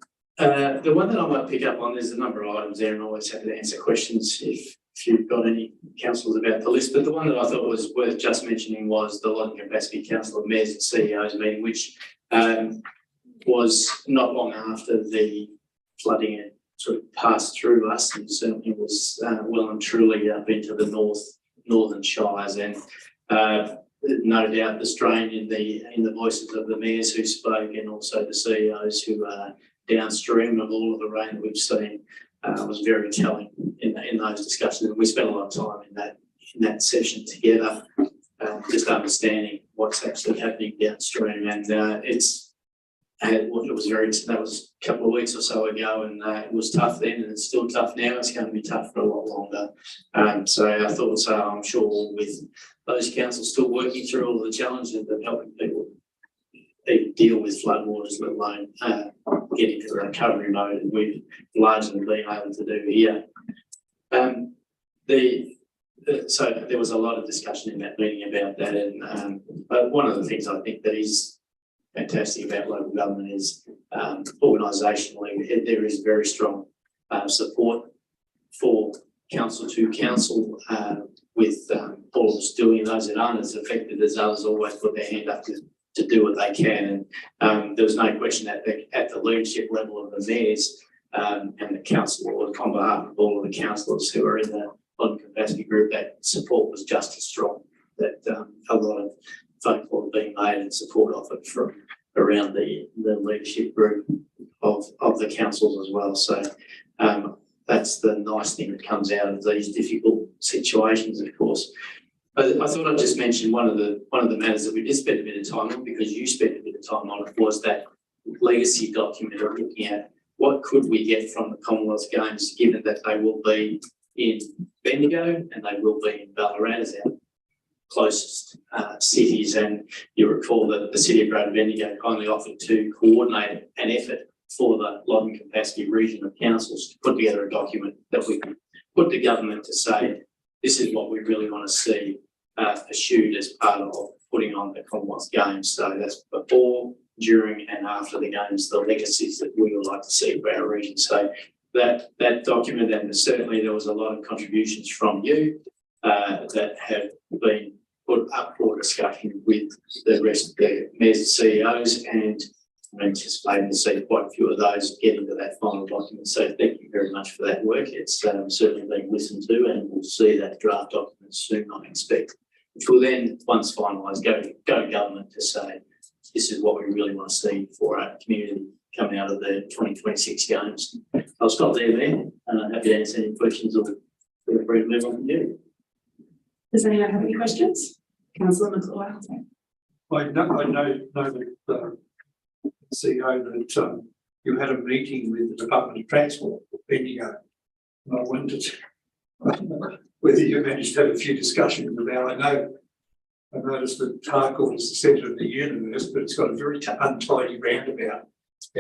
A: one that I might pick up on, there's a number of items there, and always happy to answer questions if you've got any councillors about the list. But the one that I thought was worth just mentioning was the London Capacity Council of Mayors and CEOs meeting, which was not long after the flooding had sort of passed through us, and certainly was well and truly up into the northern shires. And no doubt the strain in the voices of the mayors who spoke, and also the CEOs who are downstream of all of the rain that we've seen, was very telling in those discussions. And we spent a lot of time in that session together, just understanding what's actually happening downstream. And that was a couple of weeks or so ago, and it was tough then, and it's still tough now. It's going to be tough for a lot longer. So I thought, I'm sure with those councils still working through all the challenges of helping people deal with floodwaters, let alone get into the recovery mode, and we've largely been able to do here. So there was a lot of discussion in that meeting about that, and but one of the things I think that is fantastic about local government is organisationally there is very strong support for council to council, with all of us doing, those that aren't as affected as others always put their hand up to do what they can. And there was no question at the leadership level of the mayors and the council, or on behalf of all of the councillors who are in the London Capacity Group, that support was just as strong, that a lot of phone calls being made in support of it from around the leadership group of the councils as well. So that's the nice thing that comes out of these difficult situations, of course. I thought I'd just mention one of the matters that we did spend a bit of time on, because you spent a bit of time on it, was that legacy document of looking at what could we get from the Commonwealth Games, given that they will be in Bendigo and they will be in Ballarat as our closest cities. And you recall that the City of Greater Bendigo kindly offered to coordinate an effort for the Loddon Capacity Region of Councils to put together a document that we can put to government to say, this is what we really want to see pursued as part of putting on the Commonwealth Games. So that's before, during and after the Games, the legacies that we would like to see for our region. So that document, and certainly there was a lot of contributions from you that have been put up for discussion with the rest of the mayors and CEOs, and I'm anticipating to see quite a few of those get into that final document. So thank you very much for that work. It's certainly being listened to, and we'll see that draft document soon, I expect, which will then, once finalised, go to government to say, this is what we really want to see for our community coming out of the 2026 Games. I'll stop there, and I'm happy to answer any questions or feel free to move on from you.
H: Does anyone have any questions? Councillor McClure.
I: I know that CEO that you had a meeting with the Department of Transport, Bendigo. And I wondered whether you managed to have a few discussions about, I noticed that Harcourt is the centre of the universe, but it's got a very untidy roundabout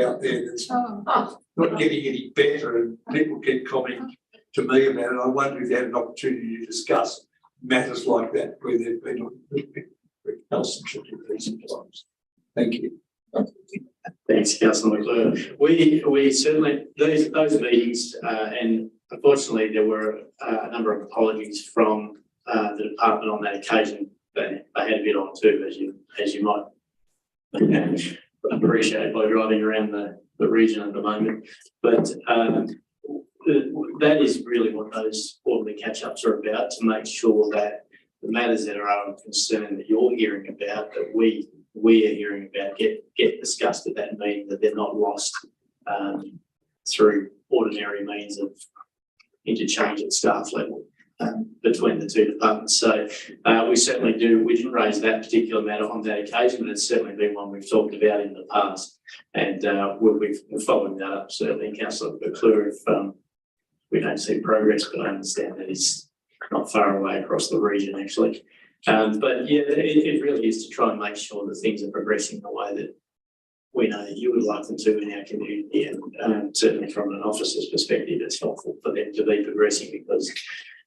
I: out there that's not getting any better, and people keep commenting to me about it. I wonder if you had an opportunity to discuss matters like that where they've been a little bit recalcitrant in recent times. Thank you.
A: Thanks, Councillor McClure. We certainly, those meetings, and unfortunately there were a number of apologies from the department on that occasion. They had a bit on too, as you might appreciate by driving around the region at the moment. But that is really what those quarterly catch-ups are about, to make sure that the matters that are of concern that you're hearing about, that we are hearing about, get discussed at that meeting, that they're not lost through ordinary means of interchange at staff level between the two departments. So we certainly do. We didn't raise that particular matter on that occasion, but it's certainly been one we've talked about in the past, and we're following that up. Certainly, Councillor McClure, if we don't see progress, but I understand that it's not far away across the region actually. But yeah, it really is to try and make sure that things are progressing the way that we know that you would like them to in our community, and certainly from an officer's perspective, it's helpful for them to be progressing, because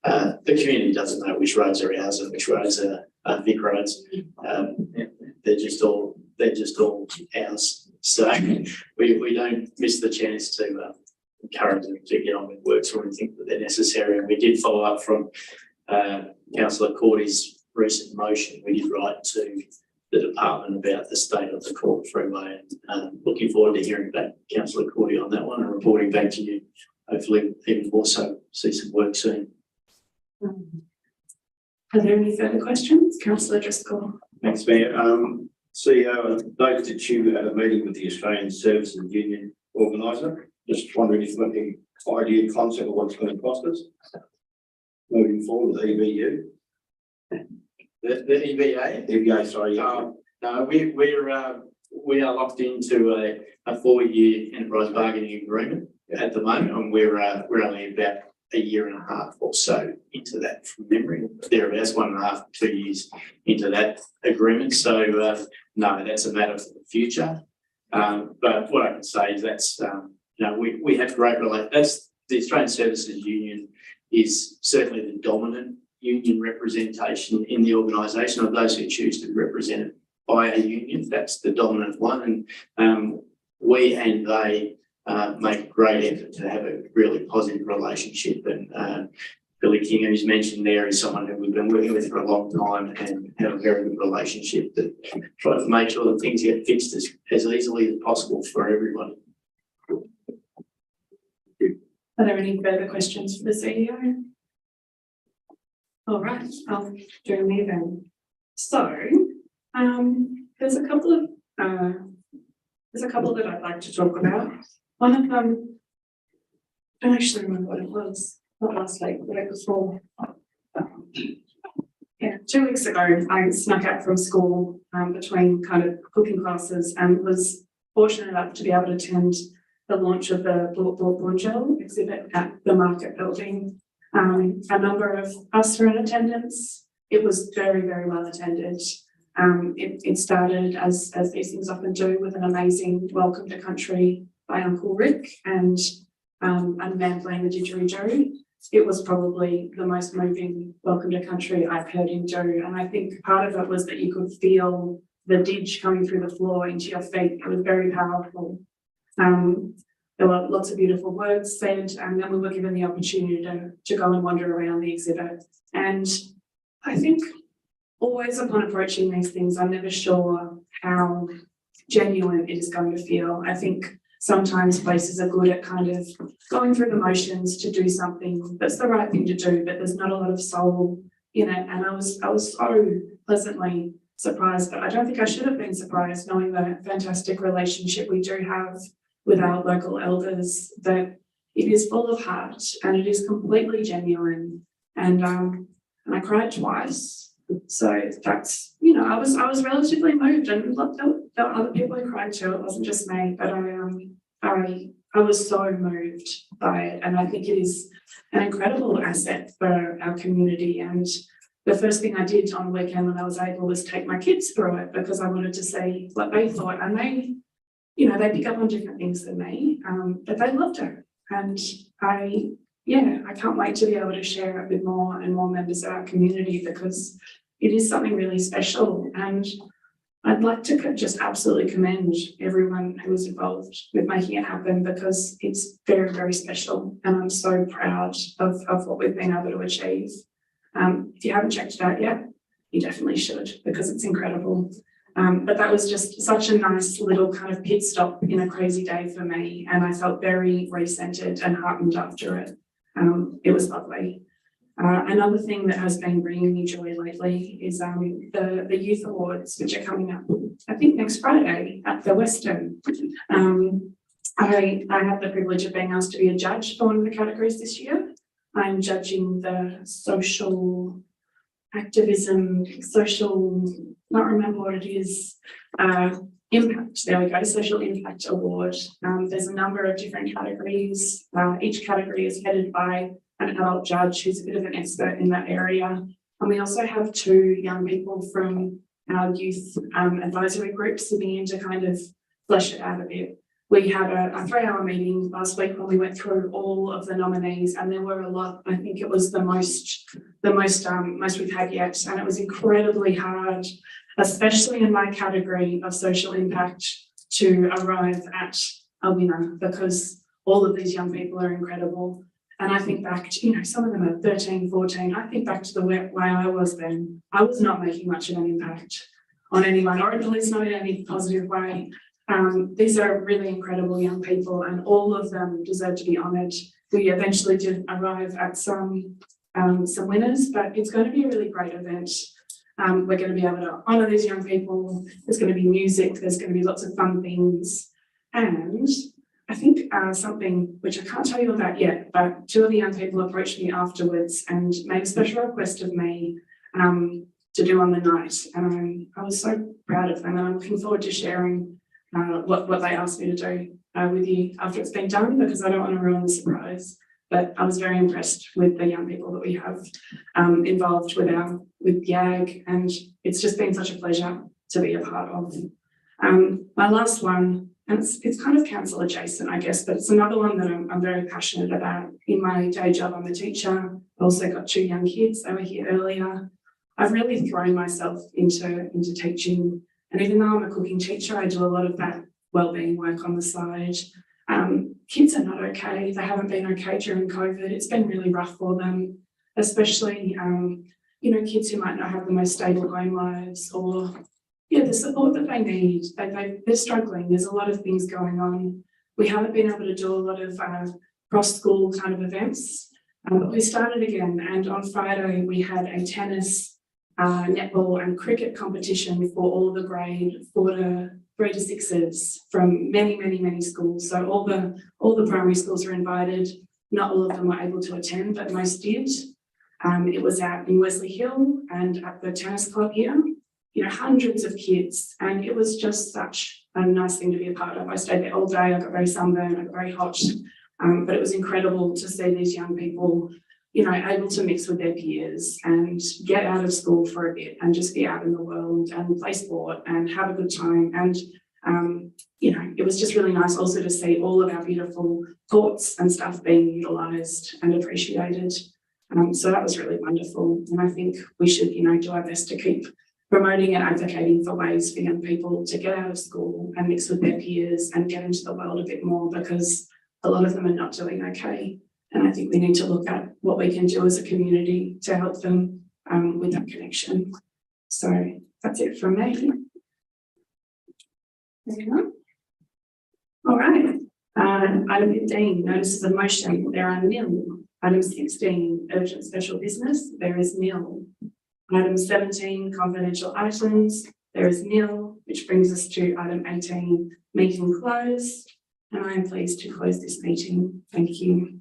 A: the community doesn't know which roads are ours and which roads are Vic roads. They're just all ours. So we don't miss the chance to encourage them to get on with works or anything that they're necessary. And we did follow up from Councillor Cordy's recent motion. We did write to the department about the state of the Court Freeway, and looking forward to hearing back Councillor Cordy on that one and reporting back to you. Hopefully even more so see some work soon.
H: Are there any further questions? Councillor Driscoll.
D: Thanks, Mayor. CEO, I noticed that you had a meeting with the Australian Services Union organiser. Just wondering if you've got any idea, concept of what it's going to cost us moving forward with EBU.
A: The EBA?
D: EBA, sorry.
A: No, we are locked into a 4-year enterprise bargaining agreement at the moment, and we're only about a year and a half or so into that from memory. Thereabouts 1.5 to 2 years into that agreement. So no, that's a matter for the future. But what I can say is that's we have great relations. That's the Australian Services Union is certainly the dominant union representation in the organisation of those who choose to be represented by a union. That's the dominant one, and we and they make a great effort to have a really positive relationship. And Billy King, who's mentioned there, is someone who we've been working with for a long time and have a very good relationship that tries to make sure that things get fixed as easily as possible for everybody.
H: Are there any further questions for the CEO? All right, I'll do me then. So there's a couple that I'd like to talk about. One of them, I don't actually remember what it was. Not last week, the week before. Yeah, 2 weeks ago, I snuck out from school between kind of cooking classes, and was fortunate enough to be able to attend the launch of the Bonjel exhibit at the Market Building. A number of us were in attendance. It was very, very well attended. It started as these things often do, with an amazing welcome to country by Uncle Rick and a man playing the didgeridoo. It was probably the most moving welcome to country I've heard him do. And I think part of it was that you could feel the didge coming through the floor into your feet. It was very powerful. There were lots of beautiful words said, and then we were given the opportunity to go and wander around the exhibit. And I think always upon approaching these things, I'm never sure how genuine it is going to feel. I think sometimes places are good at kind of going through the motions to do something that's the right thing to do, but there's not a lot of soul in it. And I was so pleasantly surprised, but I don't think I should have been surprised, knowing the fantastic relationship we do have with our local elders, that it is full of heart and it is completely genuine. And I cried twice. So that's, you know, I was relatively moved, and there were other people who cried too. It wasn't just me, but I was so moved by it, and I think it is an incredible asset for our community. And the first thing I did on the weekend when I was able was take my kids through it, because I wanted to see what they thought, and they, you know, they pick up on different things than me, but they loved it, and I can't wait to be able to share it with more and more members of our community, because it is something really special. And I'd like to just absolutely commend everyone who was involved with making it happen, because it's very, very special. And I'm so proud of what we've been able to achieve. If you haven't checked it out yet, you definitely should, because it's incredible. But that was just such a nice little kind of pit stop in a crazy day for me. And I felt very recentered and heartened after it. It was lovely. Another thing that has been bringing me joy lately is the Youth Awards, which are coming up, I think, next Friday at the Western. I have the privilege of being asked to be a judge for one of the categories this year. I'm judging the social activism, not remember what it is, impact, there we go, social impact award. There's a number of different categories. Each category is headed by an adult judge who's a bit of an expert in that area. And we also have 2 young people from our youth advisory group sitting in to kind of flesh it out a bit. We had a 3-hour meeting last week when we went through all of the nominees, and there were a lot. I think it was the most we've had yet, and it was incredibly hard, especially in my category of social impact, to arrive at a winner, because all of these young people are incredible. And I think back to, you know, some of them are 13, 14. I think back to the way I was then. I was not making much of an impact on anyone, or at least not in any positive way. These are really incredible young people, and all of them deserve to be honoured. We eventually did arrive at some winners, but it's going to be a really great event. We're going to be able to honour these young people. There's going to be music. There's going to be lots of fun things. And I think something which I can't tell you about yet, but 2 of the young people approached me afterwards and made a special request of me to do on the night. And I was so proud of them, and I'm looking forward to sharing what they asked me to do with you after it's been done, because I don't want to ruin the surprise. But I was very impressed with the young people that we have involved with YAG, and it's just been such a pleasure to be a part of. My last one, and it's kind of council adjacent, I guess, but it's another one that I'm very passionate about. In my day job, I'm a teacher. I've also got 2 young kids. They were here earlier. I've really thrown myself into teaching. And even though I'm a cooking teacher, I do a lot of that wellbeing work on the side. Kids are not okay. They haven't been okay during COVID. It's been really rough for them, especially, you know, kids who might not have the most stable home lives, or, yeah, the support that they need. They're struggling. There's a lot of things going on. We haven't been able to do a lot of cross-school kind of events, but we started again. And on Friday, we had a tennis, netball and cricket competition for all the grade 4 to 6s from many schools. So all the primary schools were invited. Not all of them were able to attend, but most did. It was out in Wesley Hill and at the tennis club here hundreds of kids, and it was just such a nice thing to be a part of. I stayed there all day. I got very sunburned, I got very hot, but it was incredible to see these young people, able to mix with their peers and get out of school for a bit and just be out in the world and play sport and have a good time. And it was just really nice also to see all of our beautiful thoughts and stuff being utilised and appreciated. So that was really wonderful. And I think we should, do our best to keep promoting and advocating for ways for young people to get out of school and mix with their peers and get into the world a bit more, because a lot of them are not doing okay. And I think we need to look at what we can do as a community to help them with that connection. So that's it from me. All right. Item 15, notices of motion. There are nil. Item 16, urgent special business. There is nil. Item 17, confidential items. There is nil, which brings us to item 18, meeting closed. And I am pleased to close this meeting. Thank you.